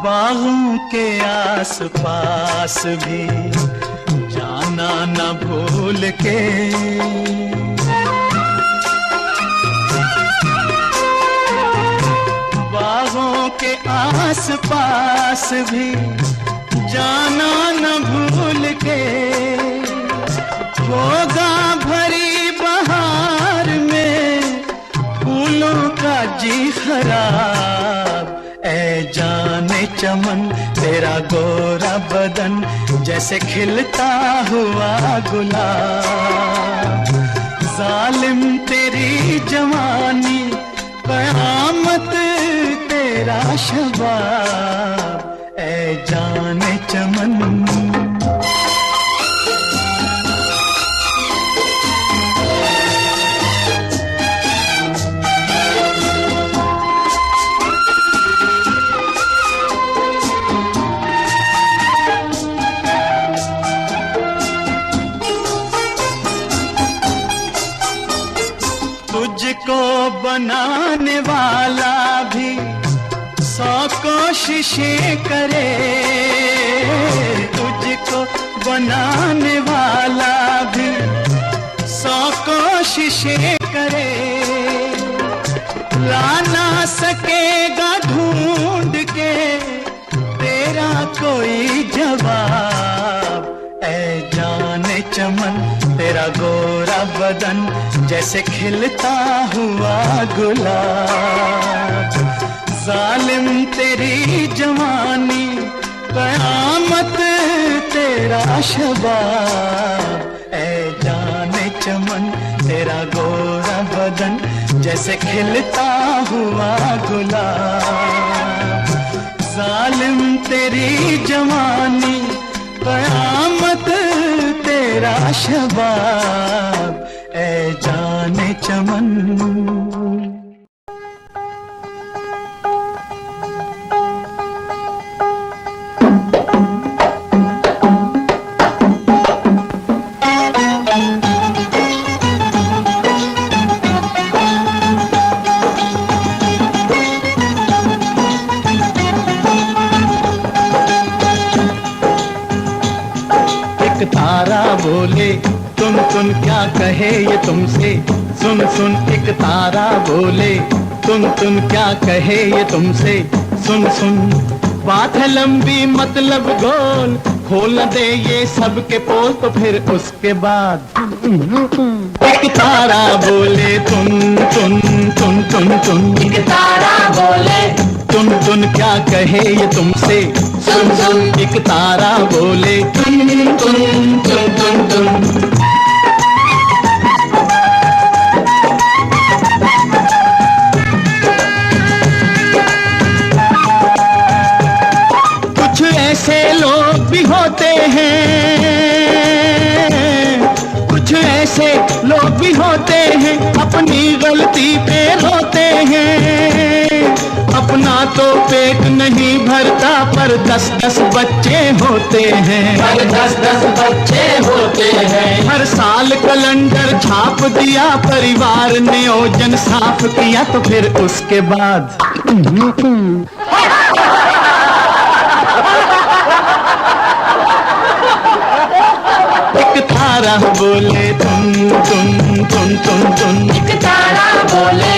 बागों के आस पास भी जाना न भूल के। बागों के आस पास भी जाना न भूल के। होगा भरी बहार में फूलों का जी खराब। ऐ जाने चमन, तेरा गोरा बदन जैसे खिलता हुआ गुलाब। जालिम तेरी जवानी कयामत तेरा शबाब, ऐ जाने चमन। तुझको बनाने वाला भी 100 कोशिशें करे, तुझको बनाने वाला भी 100 कोशिशें करे, ला ना सकेगा ढूंढ के तेरा कोई जवाब, ऐ जाने चमन तेरा गोरा बदन जैसे खिलता हुआ गुलाब। जालिम तेरी जवानी कयामत तेरा शबाब, ऐ जाने चमन तेरा गोरा बदन जैसे खिलता हुआ गुलाब। जालिम तेरी जवानी कयामत तेरा शबाब, ऐ जाने चमन। तारा बोले तुम क्या कहे ये तुमसे, सुन सुन एक तारा बोले तुम क्या कहे ये तुमसे, सुन सुन बात है लंबी मतलब गोल, खोल दे ये सब के पोल तो फिर उसके बाद एक तारा बोले तुम एक तारा बोले तुम क्या कहे ये तुमसे, सुन सुन एक तारा बोले तुम कुछ ऐसे लोग भी होते हैं, कुछ ऐसे लोग भी होते हैं अपनी गलती पे रोते हैं, अपना तो पेट नहीं भरता पर 10-10 बच्चे होते हैं, पर 10-10 बच्चे होते हैं। हर साल कैलेंडर छाप दिया परिवार ने ओजन साफ किया तो फिर उसके बाद एक तारा बोले तुम एक तारा बोले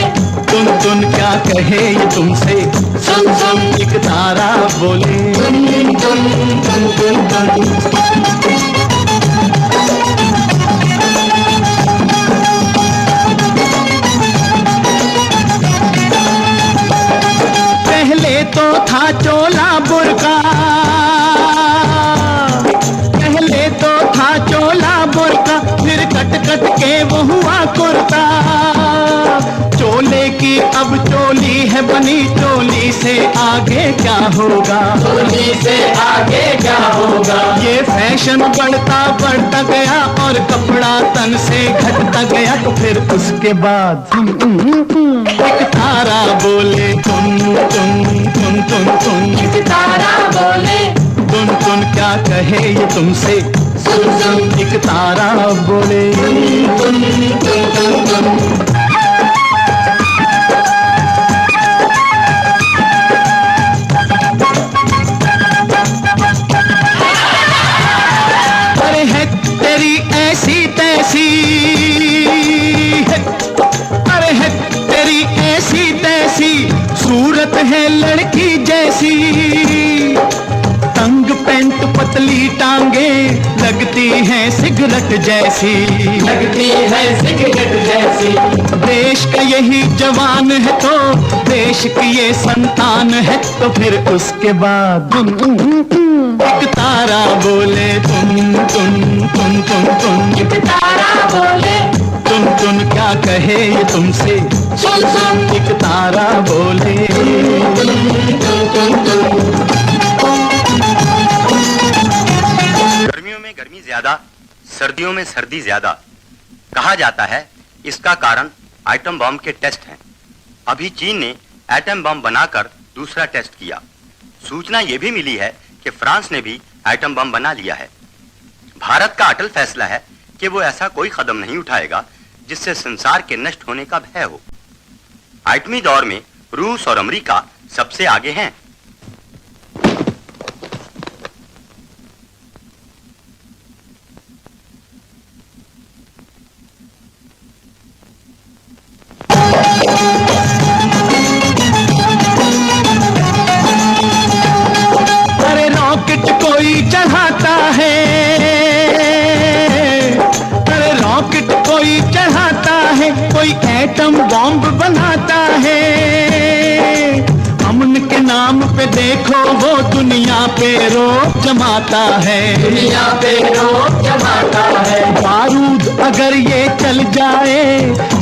तुम क्या कहे ये तुमसे, सुन सुन एक तारा बोले पहले तो था चोला बुर्का, पहले तो था चोला बुर्का, फिर कट कट के वो हुआ कुर्ता, चोले की अब चोली है बनी, चोली से आगे क्या होगा, चोली से आगे क्या होगा। ये फैशन बढ़ता गया और कपड़ा तन से घटता गया तो फिर उसके बाद एक तारा बोले एक तारा बोले तुम क्या कहे ये तुमसे, सुन सुन एक तारा बोले तुम अरे है तेरी ऐसी तैसी, अरे है तेरी ऐसी तैसी सूरत है लड़की जैसी, तंग पैंट पतली टांगे लगती लगती है सिगरेट जैसी, लगती है सिगरेट जैसी। देश का यही जवान है तो देश की ये संतान है, तो फिर उसके बाद एक तारा बोले तुम तुम। एक तारा बोले तुम क्या कहे ये तुमसे, सुन सुन। एक तारा बोले गर्मियों में गर्मी ज्यादा, सर्दियों में सर्दी ज्यादा। कहा जाता है इसका कारण एटम बम के टेस्ट हैं। अभी चीन ने एटम बम बनाकर दूसरा टेस्ट किया। सूचना यह भी मिली है कि फ्रांस ने भी एटम बम बना लिया है। भारत का अटल फैसला है कि वो ऐसा कोई कदम नहीं उठाएगा जिससे संसार के नष्ट होने का भय हो। एटमी दौर में रूस और अमेरिका सबसे आगे हैं। अरे रॉकेट कोई चढ़ाता है, अरे रॉकेट कोई चढ़ाता है, कोई एटम बॉम्ब बनाता है। अमन के नाम पे देखो वो दुनिया पे रोक जमाता है, दुनिया पे रोक जमाता है। बारूद अगर ये चल जाए,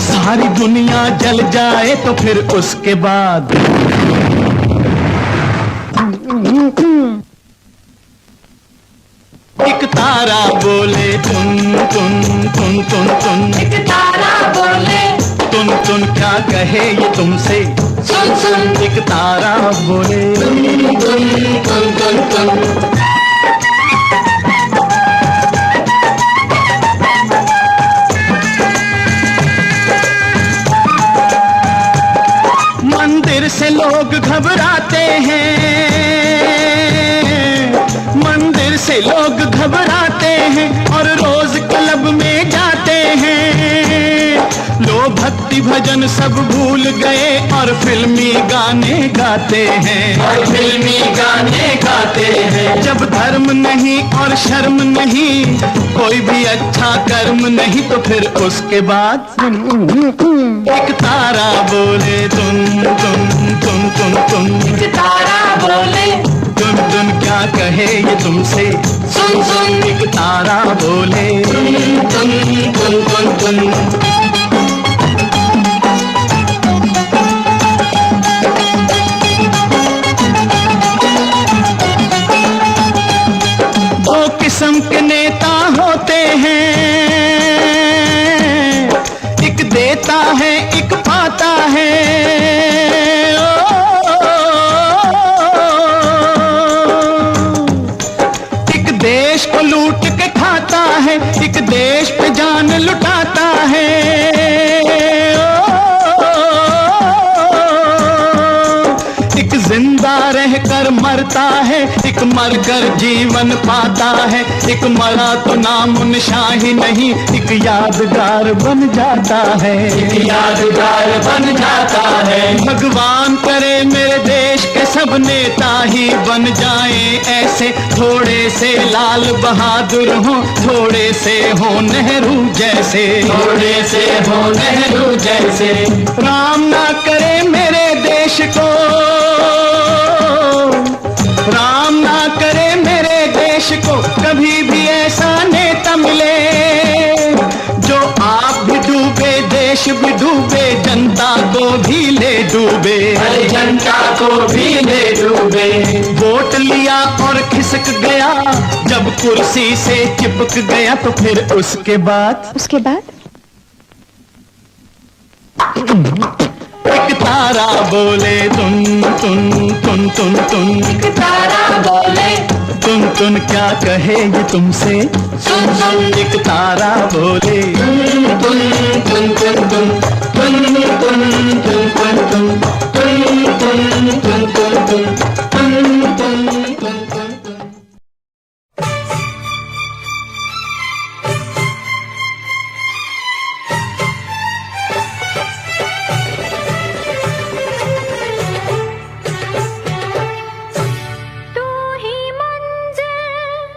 सारी दुनिया जल जाए, तो फिर उसके बाद एक तारा बोले तुम। एक तारा बोले तुम क्या कहे ये तुमसे, सुन सुन। एक तारा बोले तुम। मंदिर से लोग घबराते हैं, मंदिर से लोग घबराते हैं और रोज क्लब में जाते हैं। लो भक्ति भजन सब भूल गए और फिल्मी गाने गाते हैं, और फिल्मी गाने गाते हैं। जब धर्म नहीं और शर्म नहीं, कोई भी अच्छा कर्म नहीं, तो फिर उसके बाद एक तारा बोले तुम। एक तारा बोले तुम क्या कहे ये तुमसे, सुन सुन। एक तारा बोले तुम। दो किस्म के नेता होते हैं, एक देता है एक पाता है। एक देश को लूट के खाता है, एक देश पे जान लुटाता है। एक जिंदा रहकर मरता है, एक मरकर जीवन पाता है। एक मरा तो नाम निशान ही नहीं, एक यादगार बन जाता है, एक यादगार बन जाता है। भगवान करे मेरे देश के सब नेता ही बन जाएं ऐसे, थोड़े से लाल बहादुर हो, थोड़े से हो नेहरू जैसे, थोड़े से हो नेहरू जैसे। राम ना करे मेरे देश को, राम ना करे मेरे देश को कभी भी ऐसा नेता मिले, जो आप भी डूबे देश भी डूबे, जनता को भी ले डूबे, हर जनता को भी ले डूबे। वोट लिया और खिसक गया, जब कुर्सी से चिपक गया, तो फिर उसके बाद एक तारा बोले तुम। एक तारा बोले तुम क्या कहे ये तुमसे, सुन सुन। एक तारा बोले तू ही मंजिल,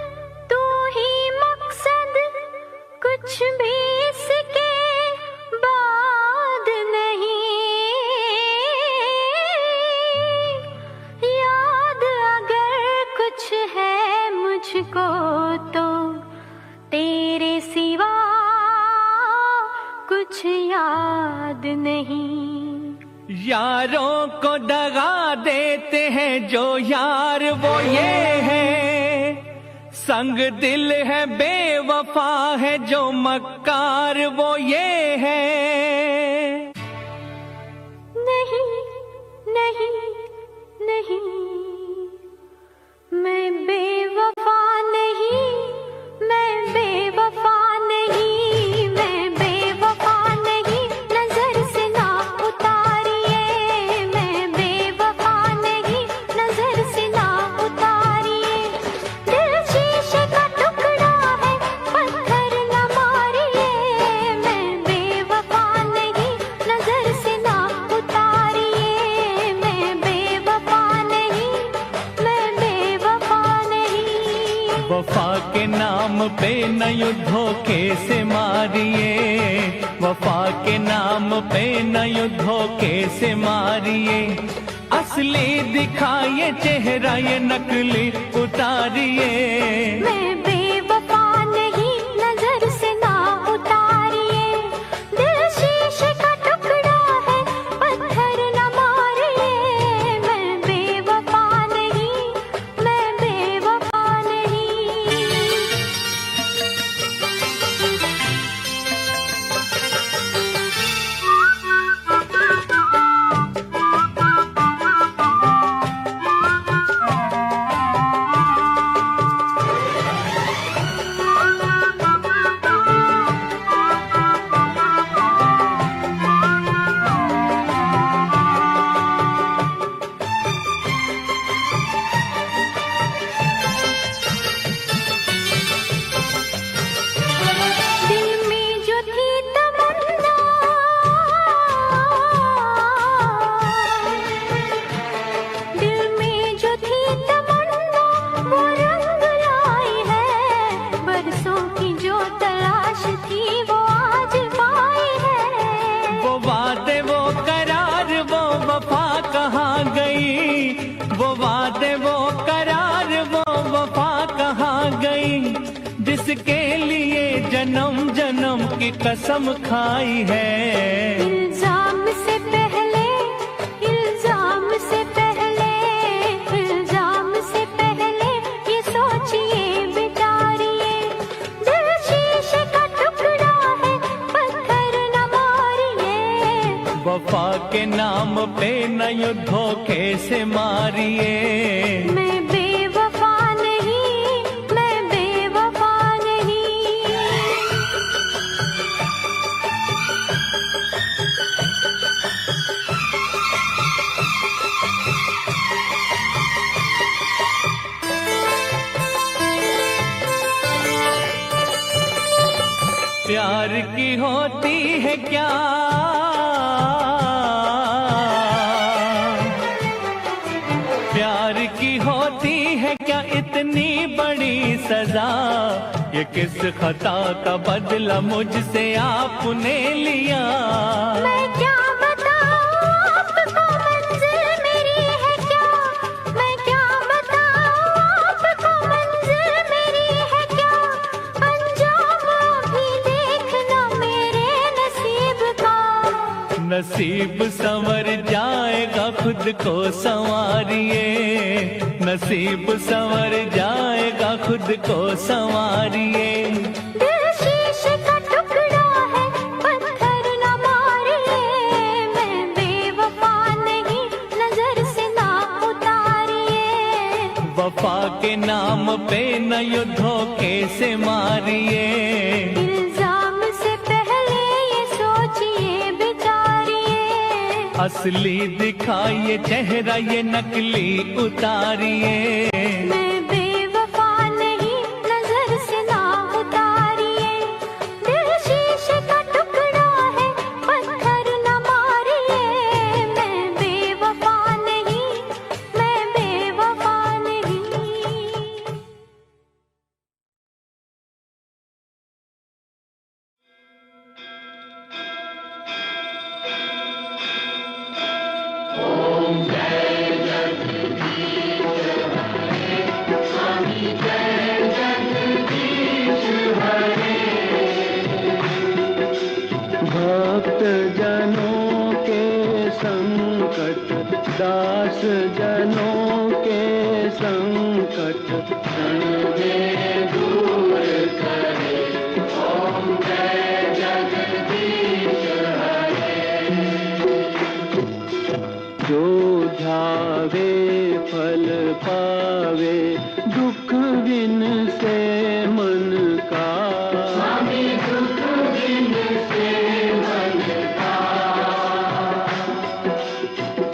तू ही मकसद। कुछ भी इसके बाद नहीं, याद अगर कुछ है मुझको तो तेरे सिवा कुछ याद नहीं। यारों को दगा देते हैं जो यार वो ये है, संग दिल है बेवफा है जो मक्कार वो ये है। नहीं नहीं नहीं, मैं बेवफा नहीं, मैं बेवफा नहीं, मैं बेवफा नहीं, नजर से ना उतारिए, मैं बेवफा नहीं, नजर से ना उतारिए। दिल शीशे का टुकड़ा है, पत्थर न मारिए, मैं बेवफा नहीं, नजर से ना उतारिए, मैं बेवफा नहीं, मैं बेवफा नहीं। वफा के नाम पे न धोखे से मारिए, वफा के नाम पे न धोखे से मारिए। असली दिखाइए चेहरा ये नकली उतारिए। मैं बेवफा नहीं, नजर से ना उतारिए। दिल शीशे का टुकड़ा है, पत्थर न मारिए, मैं बेवफा नहीं, मैं बेवफा नहीं। दिल में जो थी तमन्ना, दिल में जो थी तमन्ना, वो रंग लाई है। बरसों की जो तलाश थी वो आज पाई है। वो वादे वो करार वो वफा कहाँ गई, वो वादे वो करार वो वफा कहाँ गई, जिसके लिए जन्म जन्म की कसम खाई है। इल्जाम से पहले, इल्जाम से पहले, इल्जाम से पहले ये सोचिए बिचारिए। दिल शीशे का टुकड़ा है, पत्थर न मारिए। वफा के नाम पे न धोखे से मारिए। मैं बेवफा नहीं, मैं बेवफा नहीं। प्यार की होती है क्या प्यार की होती है क्या इतनी बड़ी सजा, ये किस खता का बदला मुझसे आपने लिया। मैं क्या बताऊं आपको मंजिल मेरी है क्या, मैं क्या बताऊं आपको मंजिल मेरी है क्या। अंजाम भी देखना मेरे नसीब का। नसीब संवर जाएगा खुद को संवारिए, नसीब संवर जाएगा खुद को संवारिए। दिल शीशे का टुकड़ा है, पत्थर न मारिए। मैं बेवफा नहीं, नजर से ना उतारिए। वफा के नाम पे न धोखे से मारिए। इल्जाम से पहले ये सोचिए बिचारिए। असली दिखाइए चेहरा ये नकली उतारिए। मैं जनों के संकट क्षण में दूर करे। ओम जय जगदीश हरे। जो ध्यावे फल पावे, दुख बिन से मन का। स्वामी दुख बिन से मन का।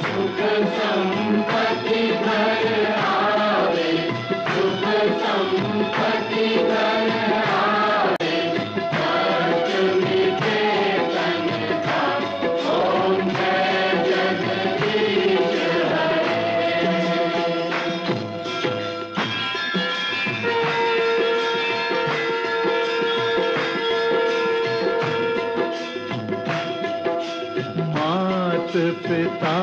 सुख संपत्ति घर आवे, सुख संपत्ति घर आवे, कष्ट मिटे तन का। ओम जय जगदीश हरे। मात पिता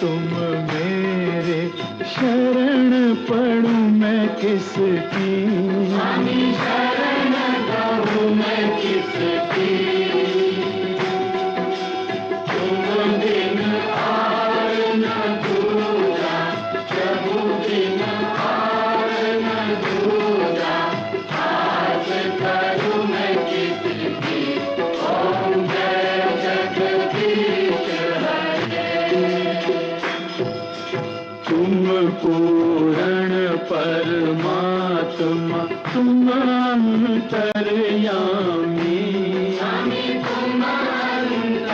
तुम मेरे, शरण पढ़ूं मैं किसकी। स्वामी शरण कहूँ मैं किसकी। तुम बिन और न दूजा, प्रभु बिन और न दूजा, आस करूँ मैं किसकी। ओम जय जगदीश हरे। तुम पूर्ण परमात्मा, तुम अंतर्यामी। स्वामी तुम अंतर्यामी।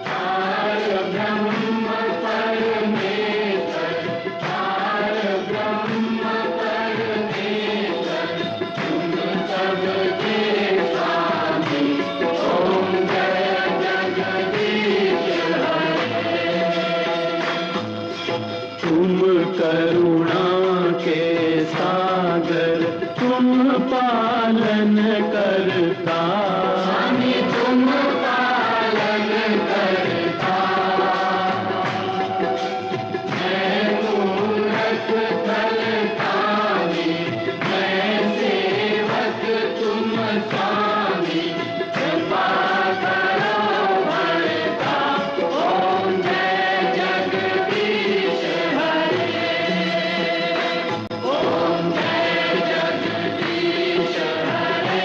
पार ब्रह्म परमेश्वर, पार ब्रह्म परमेश्वर, तुम सबके स्वामी। ओम जय जगदीश हरे। तुम करुणा के सागर, तुम पालन करता। स्वामी तुम पालन करता। मैं मूरख फलदानी, मैं सेवक तुम स्वामी, कृपा करो भरता। ओम जय जगदीश हरे। ओम जय जगदीश हरे।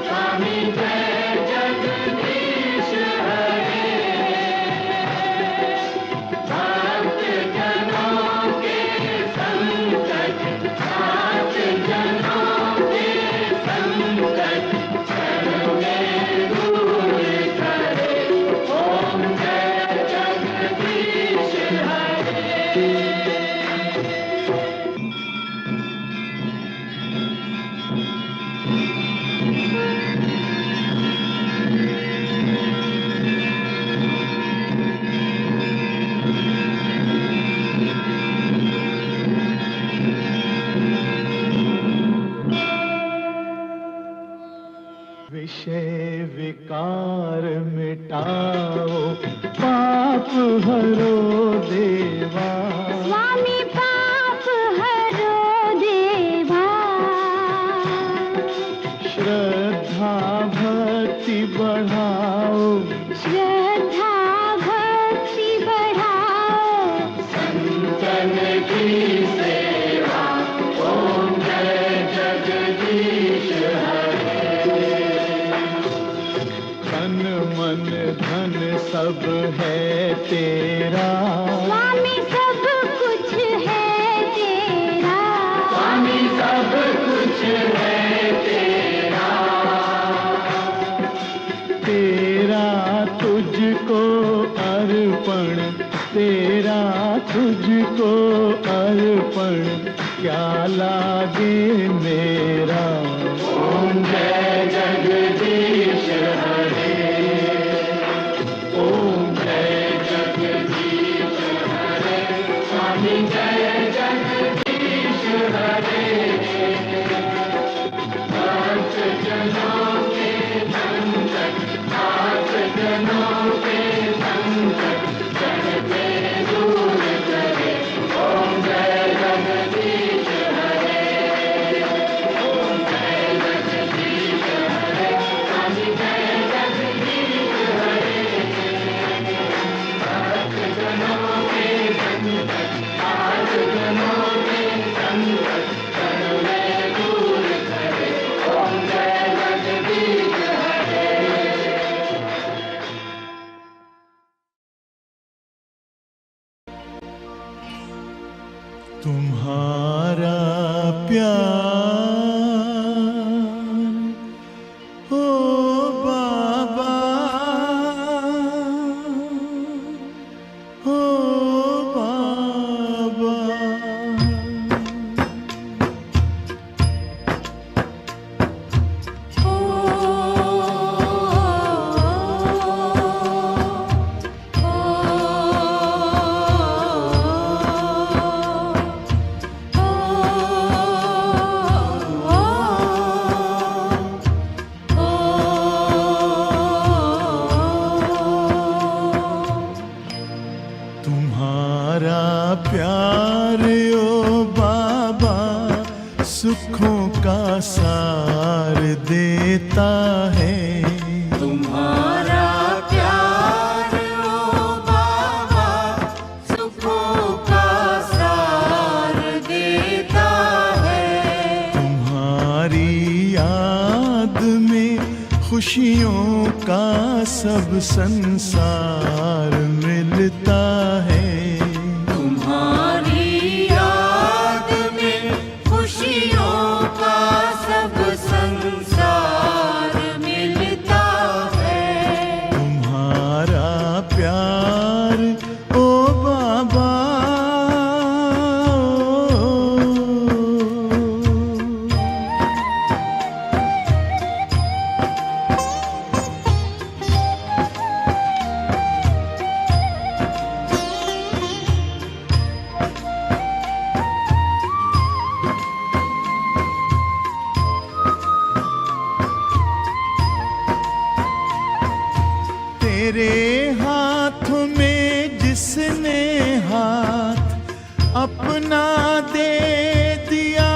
स्वामी जय जगदीश हरे। भक्त जनों के संकट, भक्त जनों के संकट क्षण में दूर करे। ओम जय जगदीश हरे। विषय विकार मिटाओ, पाप हरो देवा। स्वामी पाप हरो देवा। श्रद्धा भक्ति बढ़ाओ, श्रद्धा भक्ति बढ़ाओ, संतन की सेवा। ओम जय जगदीश हरे। तन मन धन सब है तेरा। स्वामी सब कुछ है तेरा। स्वामी सब कुछ है तेरा। तेरा तुझको अर्पण, तेरा तुझको अर्पण, क्या लागे मेरा। ओम जय जगदीश हरे। ओम जय जगदीश हरे। स्वामी जय जगदीश हरे। भक्त जनों के संकट, भक्त जनों के संकट क्षण में दूर करे। ओम जय जगदीश हरे। ओम ओ बाबा, ओ बाबा। तुम्हारा प्यार ओ बाबा सुखों का सार देता है। तुम्हारा प्यार ओ बाबा सुखों का सार देता है। तुम्हारी याद में खुशियों का सब संसार मिलता है। तुम्हारी याद में खुशियों का सब संसार मिलता है। तुम्हारा प्यार ओ बाबा, तेरे हाथों में जिसने हाथ अपना दे दिया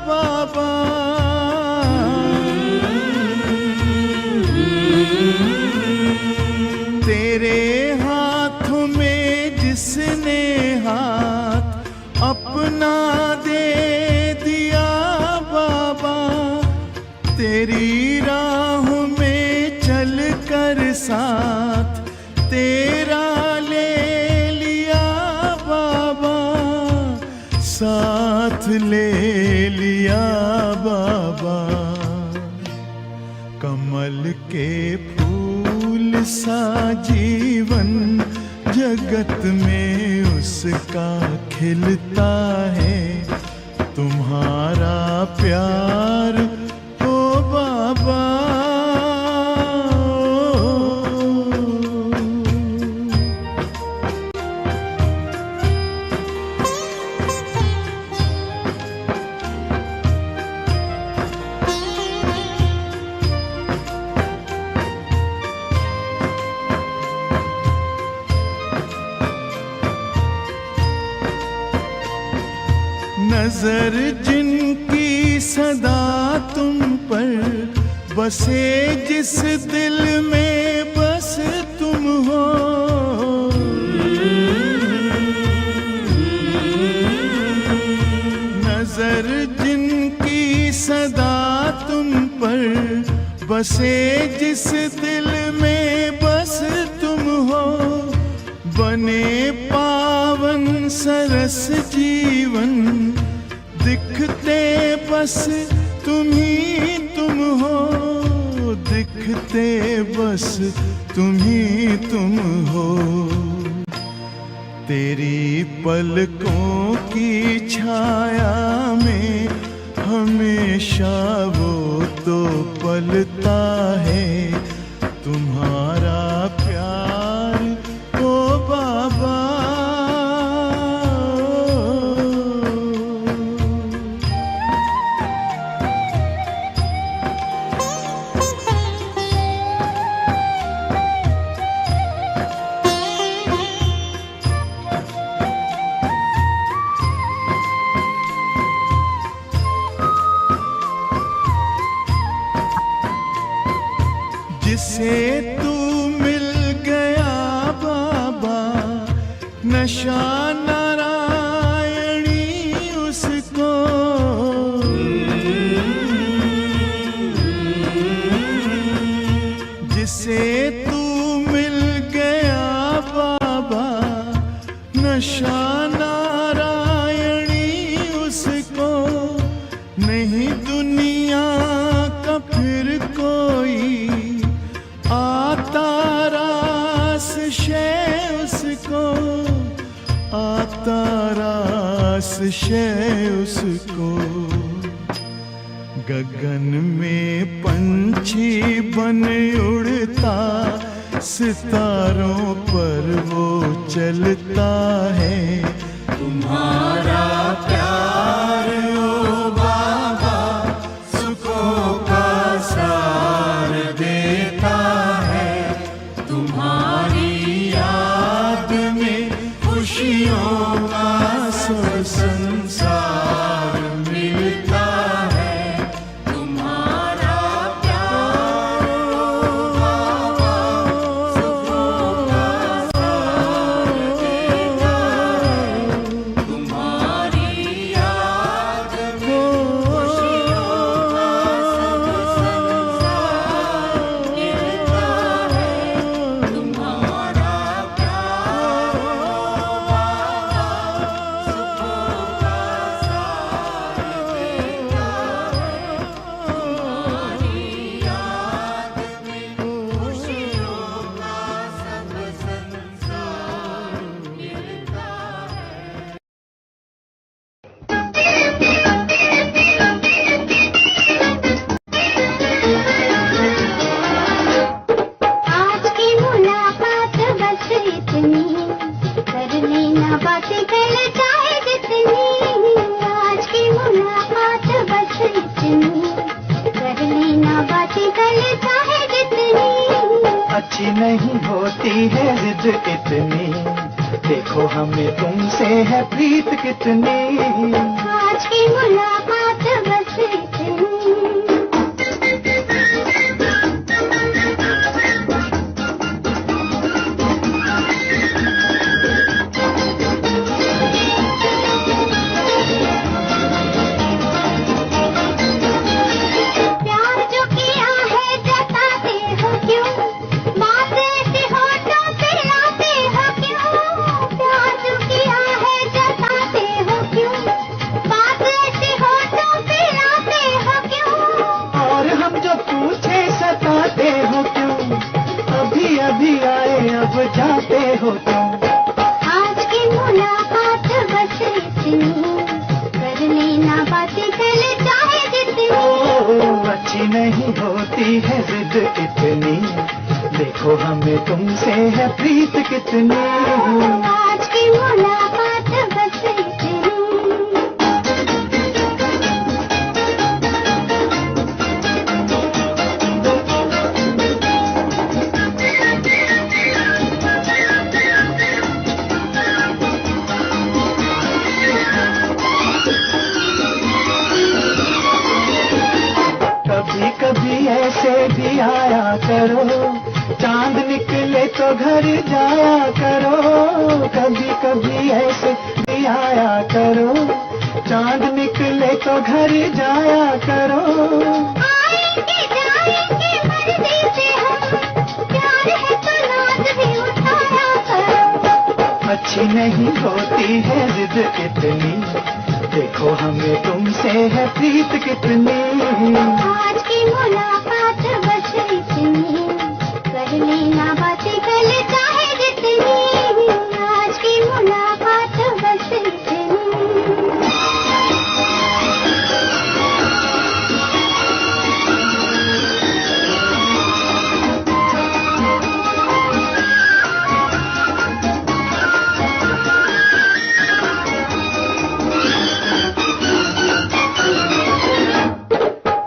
बाबा, तेरे हाथों में जिसने हाथ अपना दे दिया बाबा, तेरी राहों में चल कर साथ तेरा ले लिया बाबा, साथ ले लिया बाबा। कमल के फूल सा जीवन जगत में उसका खिलता है। तुम्हारा प्यार ओ बाबा, नजर जिनकी सदा तुम पर बसे, जिस दिल में बस तुम हो, नजर जिनकी सदा तुम पर बसे, जिस दिल में बस तुम हो, बने पावन सरस जीवन दिखते बस तुम ही तुम हो, दिखते बस तुम ही तुम हो। तेरी पलकों की छाया में हमेशा वो तो पलता है। तुम्हारा प्यार ओ बाबा, जिसे तू मिल गया बाबा, नशा नारायणी उसको, जिसे तू मिल गया बाबा, नशा नारायणी उसको नहीं दुनिया का फिर कोई आता रास शय उसको, आता रास शय उसको। गगन में पंछी बन उड़ता, सितारों पर वो चलता है। तुम्हारा प्यार ओ बाबा सुखों का सार देता है। तुम्हारी याद में खुशियों का सब संसार मिलता है। तुम्हारा प्यार ओ बाबा सुखों का सार देता है। तुम्हारी याद में खुशियों का सब संसार मिलता है। तुम्हारा प्यार ओ बाबा सुखों का सार देता है। तुम्हारी याद में खुशियों का सब संसार मिलता है। आज की मुलाकात बस इतनी, कर लेना बातें कल चाहे जितनी। आज की मुलाकात बस इतनी, कर लेना बातें कल चाहे जितनी। अच्छी नहीं होती है जिद इतनी, देखो हमें तुमसे है प्रीत कितनी। आज की मुलाकात बस इतनी। प्यार जो किया है जताते हो क्यों, बात ऐसे होठों पे लाते हो क्यों। प्यार जो किया है जताते हो क्यों, बात ऐसे होठों पे लाते हो क्यों। और हम जो पूछे सताते हो क्यों, अभी अभी आए अब जाते हो क्यों। आज की मुलाकात बस इतनी, कर लेना बातें कल चाहे जितनी। ओ अच्छी नहीं होती है जिद इतनी, देखो हमें तुमसे है प्रीत कितनी। आज की मुलाकात बस इतनी। कभी कभी ऐसे भी आया करो, चांद निकले तो घर जाया करो। कभी कभी ऐसे भी आया करो, चांद निकले तो घर जाया करो। आएंगे जाएंगे मर्जी से हम, प्यार है तो नाज भी उठाया करो। अच्छी नहीं होती है जिद इतनी, देखो हमें तुमसे है प्रीत कितनी। आज की मुलाकात बस इतनी, कर लेना बातें कल चाहे जितनी। आज की मुलाकात बस इतनी।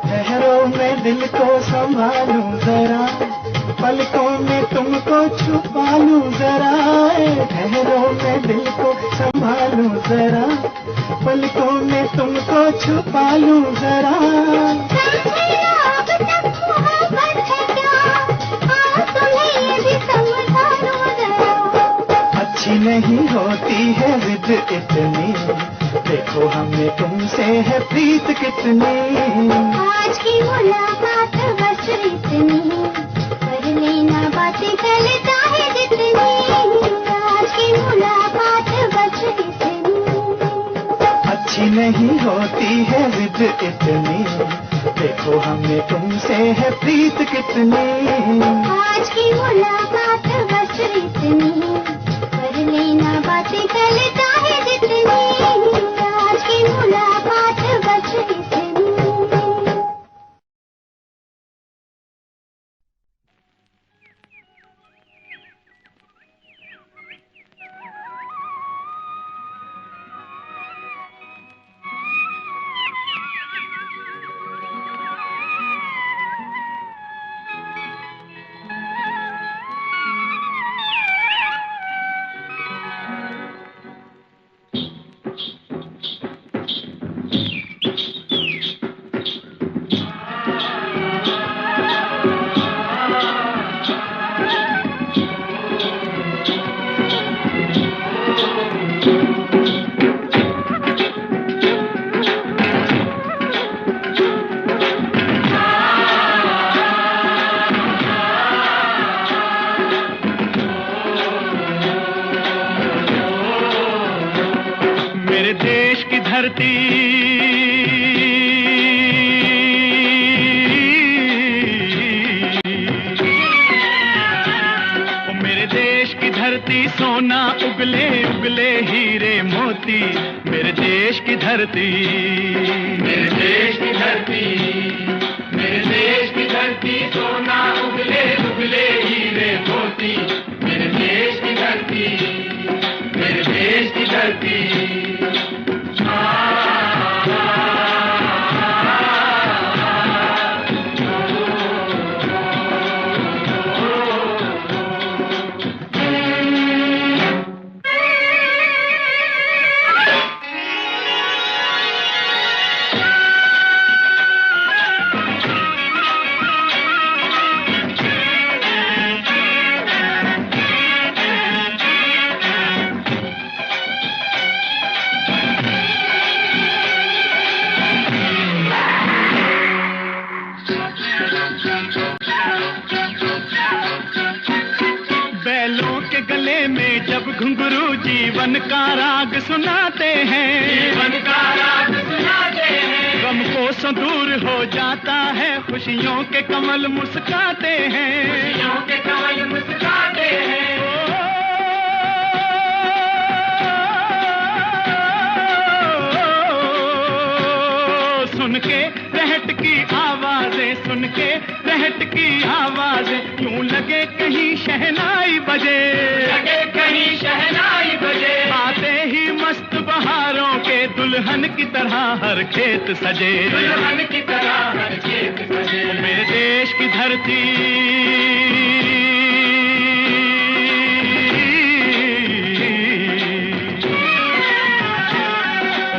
ठहरो मैं दिल को संभालूं जरा, पलकों में तुमको छुपा लूं जरा। ठहरो मैं दिल को संभालूं जरा, पलकों में तुमको छुपा लूं जरा। समझना अब तक मोहब्बत है क्या, हाँ तुम्हें ये भी समझा लूं जरा। अच्छी नहीं होती है जिद इतनी, देखो हमें तुमसे है प्रीत कितनी। आज की मुलाकात बस इतनी, कर लेना बातें कल चाहे जितनी। आज की मुलाकात बस इतनी। अच्छी नहीं होती है जिद इतनी, देखो हमें तुमसे है प्रीत कितनी। आज की मुलाकात बस इतनी, कर लेना बातें कल चाहे जितनी। आज की मुलाकात बस इतनी। मेरे देश की धरती, ओ मेरे देश की धरती, सोना उगले उगले हीरे मोती। मेरे देश की धरती, मेरे देश की धरती, मेरे देश की धरती, सोना उगले उगले हीरे मोती। मेरे देश की धरती, मेरे देश की धरती। बैलों के गले में जब घुंघरू जीवन का राग सुनाते हैं, जीवन का राग सुनाते हैं। गम को दूर हो जाता है, खुशियों के कमल मुस्काते हैं, खुशियों के कमल मुस्काते हैं। सुन के रहट की आवाजें, सुन के रहट की आवाजें, यूं लगे कहीं शहनाई बजे, लगे कहीं शहनाई बजे। आते ही मस्त बहारों के दुल्हन की तरह हर खेत सजे, दुल्हन की तरह हर खेत सजे। मेरे देश की धरती,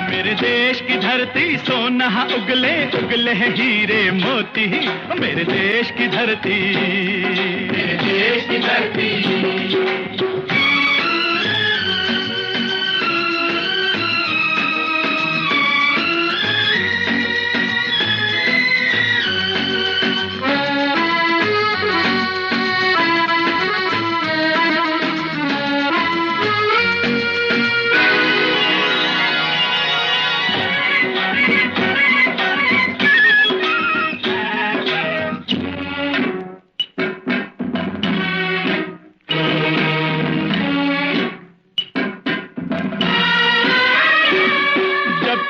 मेरे देश की धरती, सोना उगले उगले हीरे मोती। मेरे देश की धरती, मेरे देश की धरती।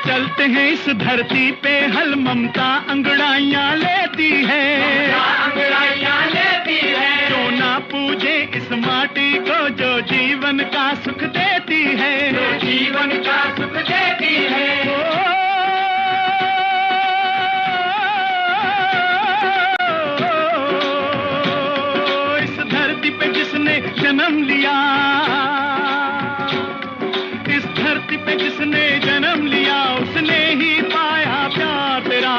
चलते हैं इस धरती पे हल, ममता अंगड़ाइयां लेती है, अंगड़ाइयां लेती है। जो ना पूजे इस माटी को, जो जीवन का सुख देती है, जो जीवन का सुख देती है। इस धरती पे जिसने जन्म लिया, इस धरती पे जिसने जन्म लिया, उसने ही पाया प्यार तेरा,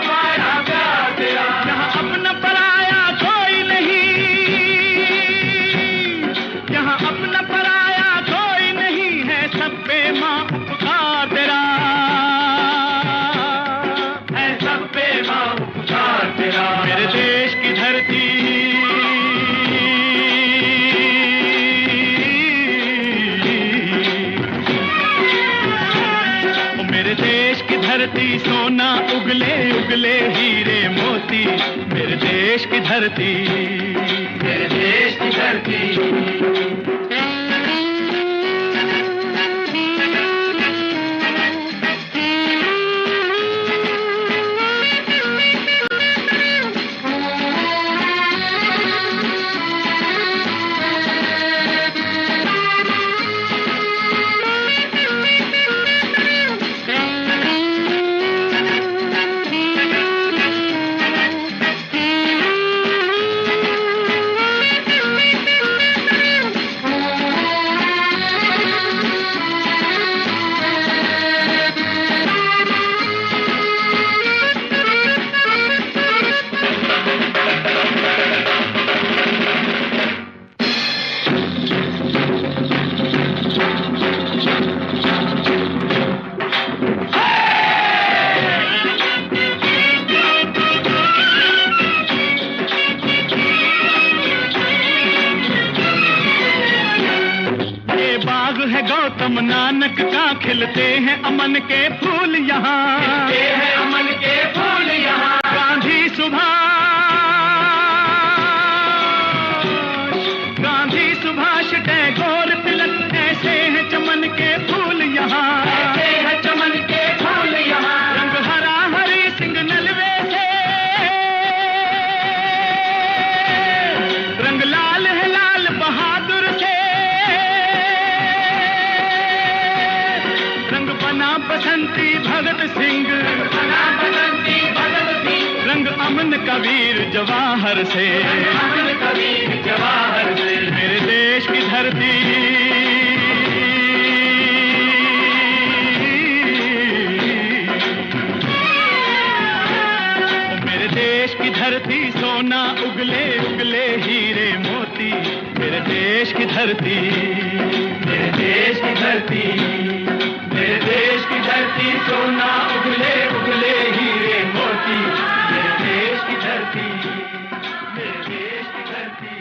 पाया प्यार तेरा। यहाँ अपना पराया कोई नहीं, यहाँ अपना पराया कोई नहीं है, सब पे माँ उपकार तेरा है, सब पे माँ उपकार तेरा। मेरे देश की धरती, धरती सोना उगले उगले हीरे मोती, मेरे देश की धरती, मेरे देश की धरती। गौतम नानक का खिलते हैं अमन के फूल यहाँ, खिलते हैं अमन के फूल यहाँ। गांधी सुभाष टैगोर तिलक, ऐसे हैं चमन के फूल यहाँ, ऐसे हैं चमन के फूल यहाँ। रंग हरा हरी सिंह नलवे से, रंग लाल है लाल बहादुर से, बसंती भगत सिंह, रंग अमन कबीर जवाहर से, अमन कबीर जवाहर से। मेरे देश की धरती, मेरे देश की धरती सोना उगले उगले हीरे मोती, मेरे देश की धरती, मेरे देश की धरती, मेरे देश की धरती सोना उगले उगले हीरे मोती, मेरे देश की धरती, मेरे देश की धरती।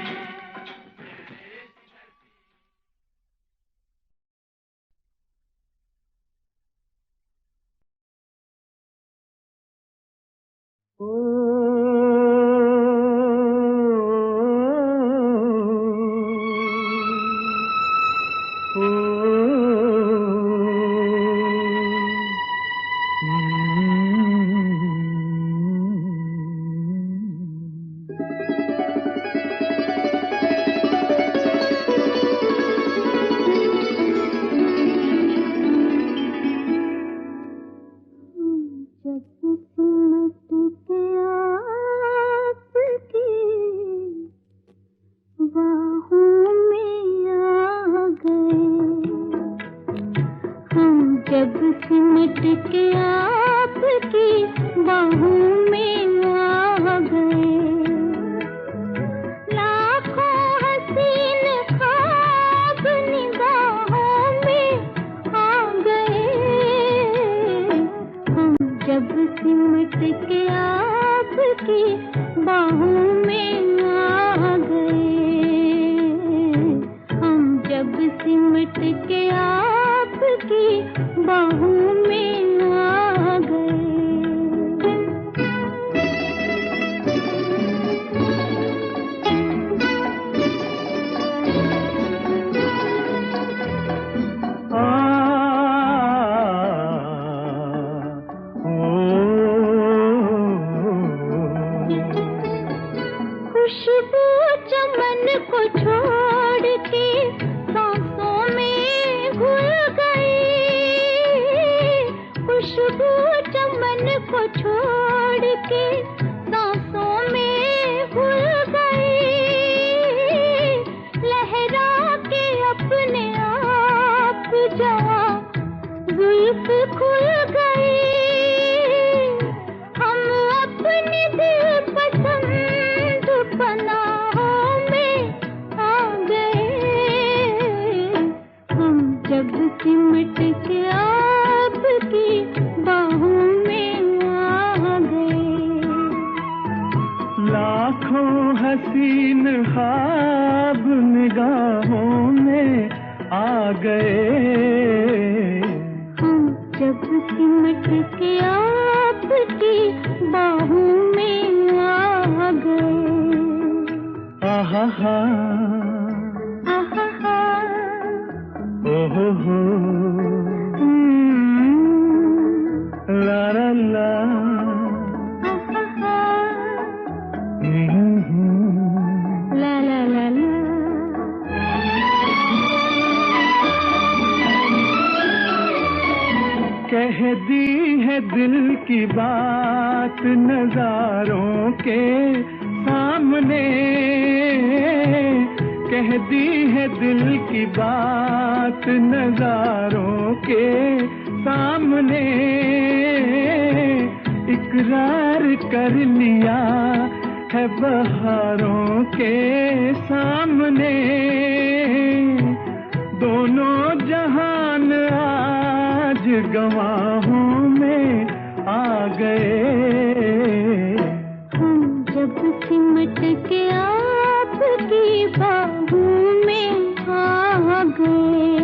जब जब सिमट के आपकी बाहों में आ गए। आहा हा, आहा हा, ओहो हो, ला ला ला, आहा हा, हम्म। ला ला ला ला। कह दी है दिल की बात नजारों के सामने, कह दी है दिल की बात नजारों के सामने, इकरार कर लिया है बहारों के सामने, दोनों जहान आज गवाहों में आ गए। हम जब सिमट के आपकी बाहों में आ गए।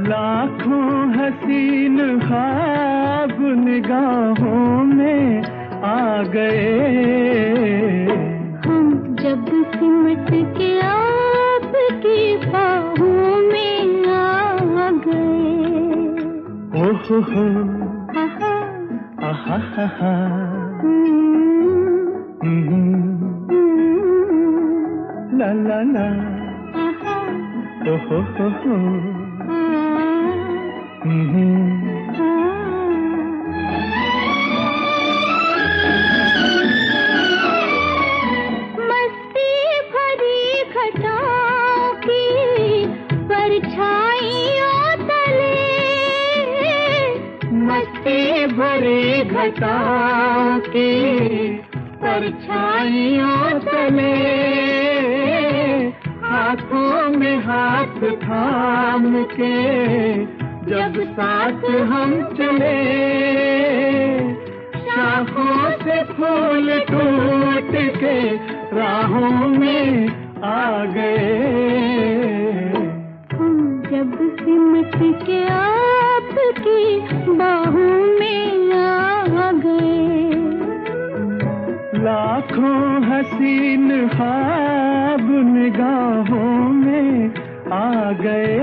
लाखों हसीन ख्वाब निगाहों में आ गए। हम जब सिमट के आपकी बाहों में आ गए। ओहो हो, आहा, आहा हा हा, ला ला ला, आहा, ओहो हो, मस्ती भरी घटाओं की परछाइयों तले, मस्ती भरी घटाओं की परछाइयों तले, हाथों में हाथ थाम के जब साथ हम चले, शाखों से फूल टूट के राहों में आ गए। हम जब सिमट के आपकी बाहों में आ गए। लाखों हसीन ख्वाब निगाहों में आ गए।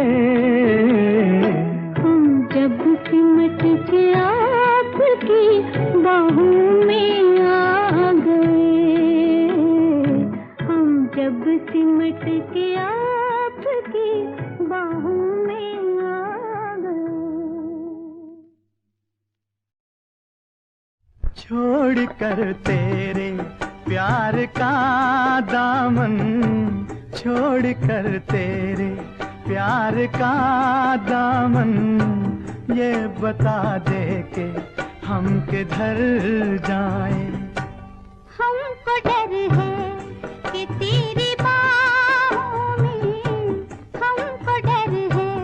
हम जब सिमट के आपकी बाहों में आ गए। हम जब सिमट के आपकी बाहों में आ गए। छोड़ कर तेरे प्यार का दामन, छोड़ कर तेरे प्यार का दामन, ये बता दे के हम किधर जाएं। हमको डर है कि तेरी बाहों में, हमको डर है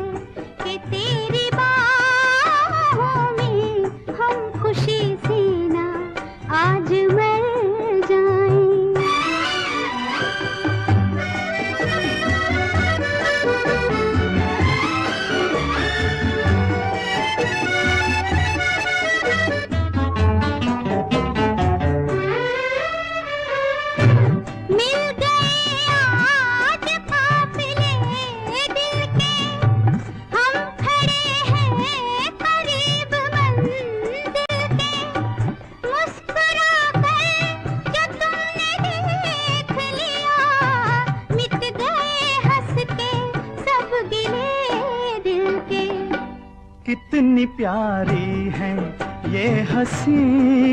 कि तेरी बाहों में हम खुशी से ना आज मर जाएं। कितनी प्यारी हैं ये हंसी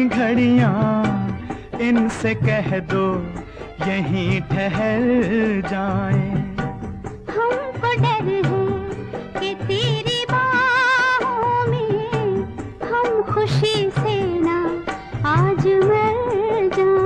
घड़ियां, इनसे कह दो यहीं ठहर जाएं। हमको डर है कि तेरी बाहों में हम खुशी से ना आज मर जाएं।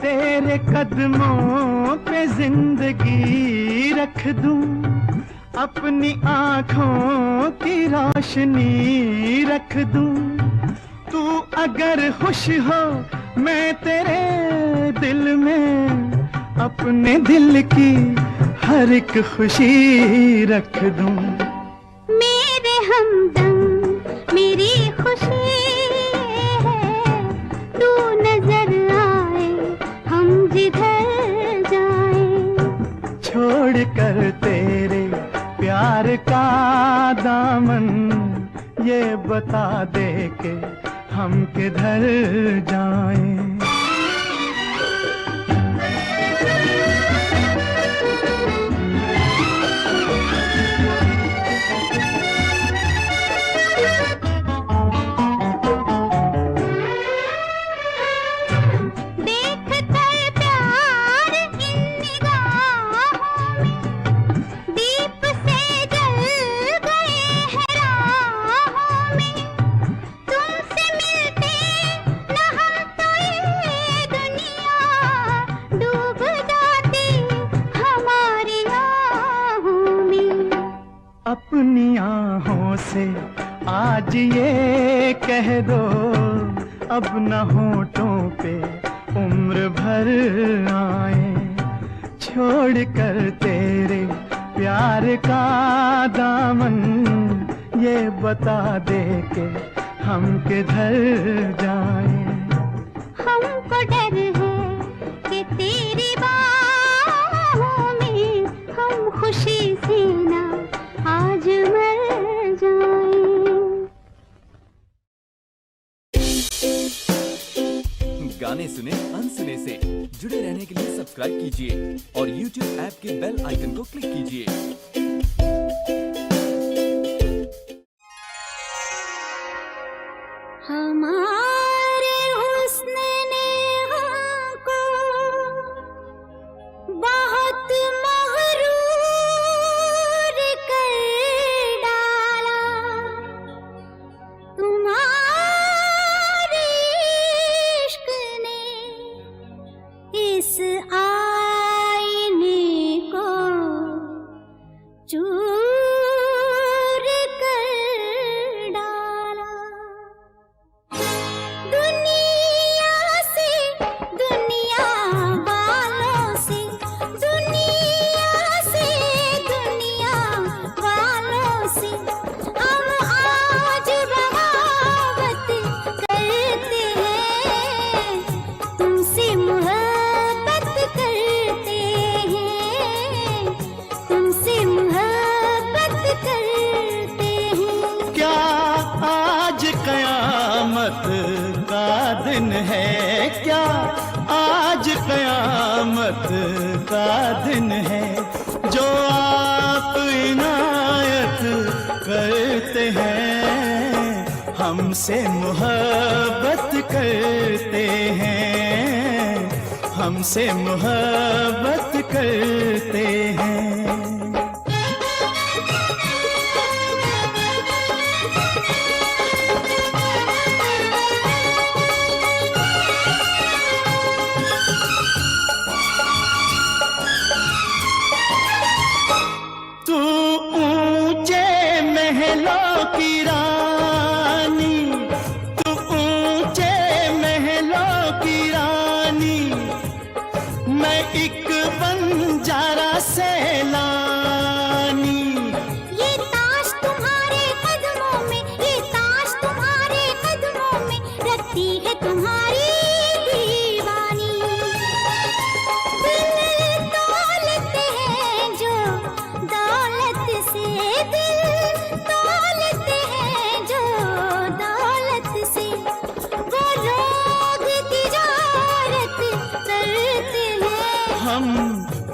तेरे कदमों पे जिंदगी रख दूं, अपनी आंखों की रोशनी रख दूं। तू अगर खुश हो मैं तेरे दिल में अपने दिल की हर एक खुशी रख दूं। मेरे हमदम मेरी खुशी है, तू नजर आए हम जिधर जाए। छोड़ कर तेरे प्यार का दामन, ये बता दे के हम किधर जाएं। अपनी आहों से आज ये कह दो, अब न होठों पे उम्र भर आए। छोड़ कर तेरे प्यार का दामन, ये बता दे के हम किधर जाएं। हमको डर है कि तेरी बाहों में हम खुशी से ना आज मर जाएं। गाने सुने अनसुने से जुड़े रहने के लिए सब्सक्राइब कीजिए और YouTube ऐप के बेल आइकन को क्लिक कीजिए। हमारे हुस्न ने हमको बहुत मगरूर कर डाला। तुम्हारे इश्क ने इस आईने को चूर कर डाला। दुनिया से दुनिया वालों से, दुनिया से दुनिया वालों से हम आज बगावत करते हैं। तुमसे मोहब्बत करते हैं, तुमसे मोहब्बत करते हैं। क्या आज कयामत का दिन है? क्या आज कयामत का दिन है? जो आप इनायत करते हैं, हमसे मोहब्बत करते हैं, हमसे मोहब्बत करते हैं। तू ऊंचे महलों की रानी, तू ऊंचे महलों की रानी, मैं एक बंजारा सैलानी। ये ताश तुम्हारे कदमों में, ये ताश तुम्हारे कदमों में रखती है तुम्हारी दीवानी। दिल दौलत है जो दौलत से, दिल दौलत है जो दौलत से, वो लोग तिजारत करते हैं। हम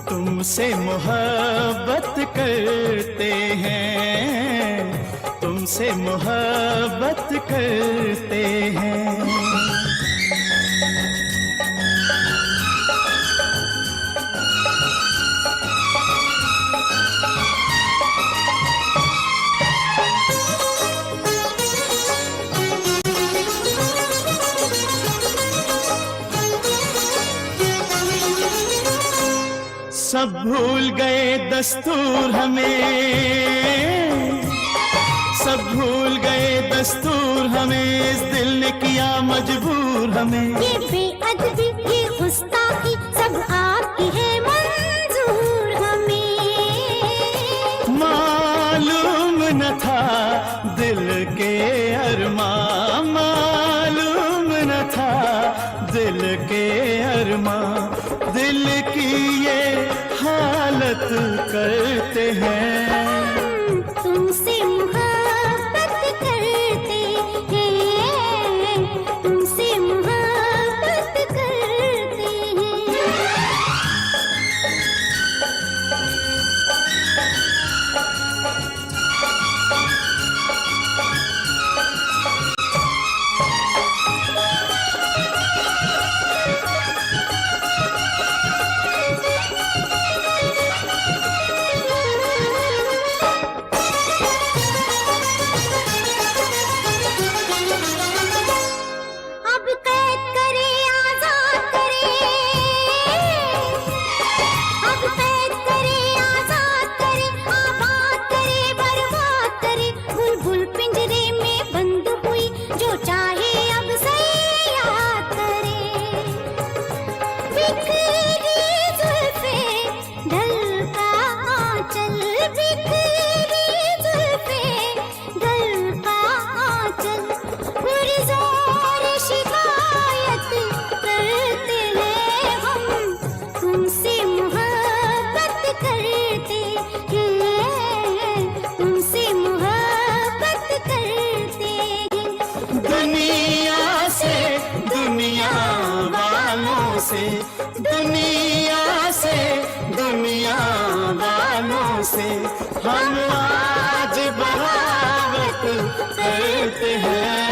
तुमसे मोहब्बत करते हैं, तुमसे मोहब्बत करते हैं। सब भूल गए दस्तूर हमें, सब भूल गए दस्तूर हमें, इस दिल ने किया मजबूर हमें। ये बेअदबी ये गुस्ताखी सब आपकी है मंजूर हमें। मालूम न था दिल के अरमां, मालूम न था दिल के अरमां, दिल की ये हालत करते हैं। तुमसे मोहब्बत करते हैं, तुमसे मोहब्बत करते हैं। अब कैद करे आजाद करे, अब कैद करे आजाद करे, आबाद करे बर्बाद करे। बुलबुल पिंजरे में बंद हुई जो चाहे अब सयाद करे। बिखरी जुल्फे ढलका आंचल, बिखरी जुल्फे ढलका आंचल, पुरज़ोर शिकायत करते हैं हम, तुमसे मोहब्बत करते हैं, तुमसे मोहब्बत करते हैं। दुनिया से दुनिया वालों से, दुनिया से दुनिया वालों से हम आज बगावत करते हैं।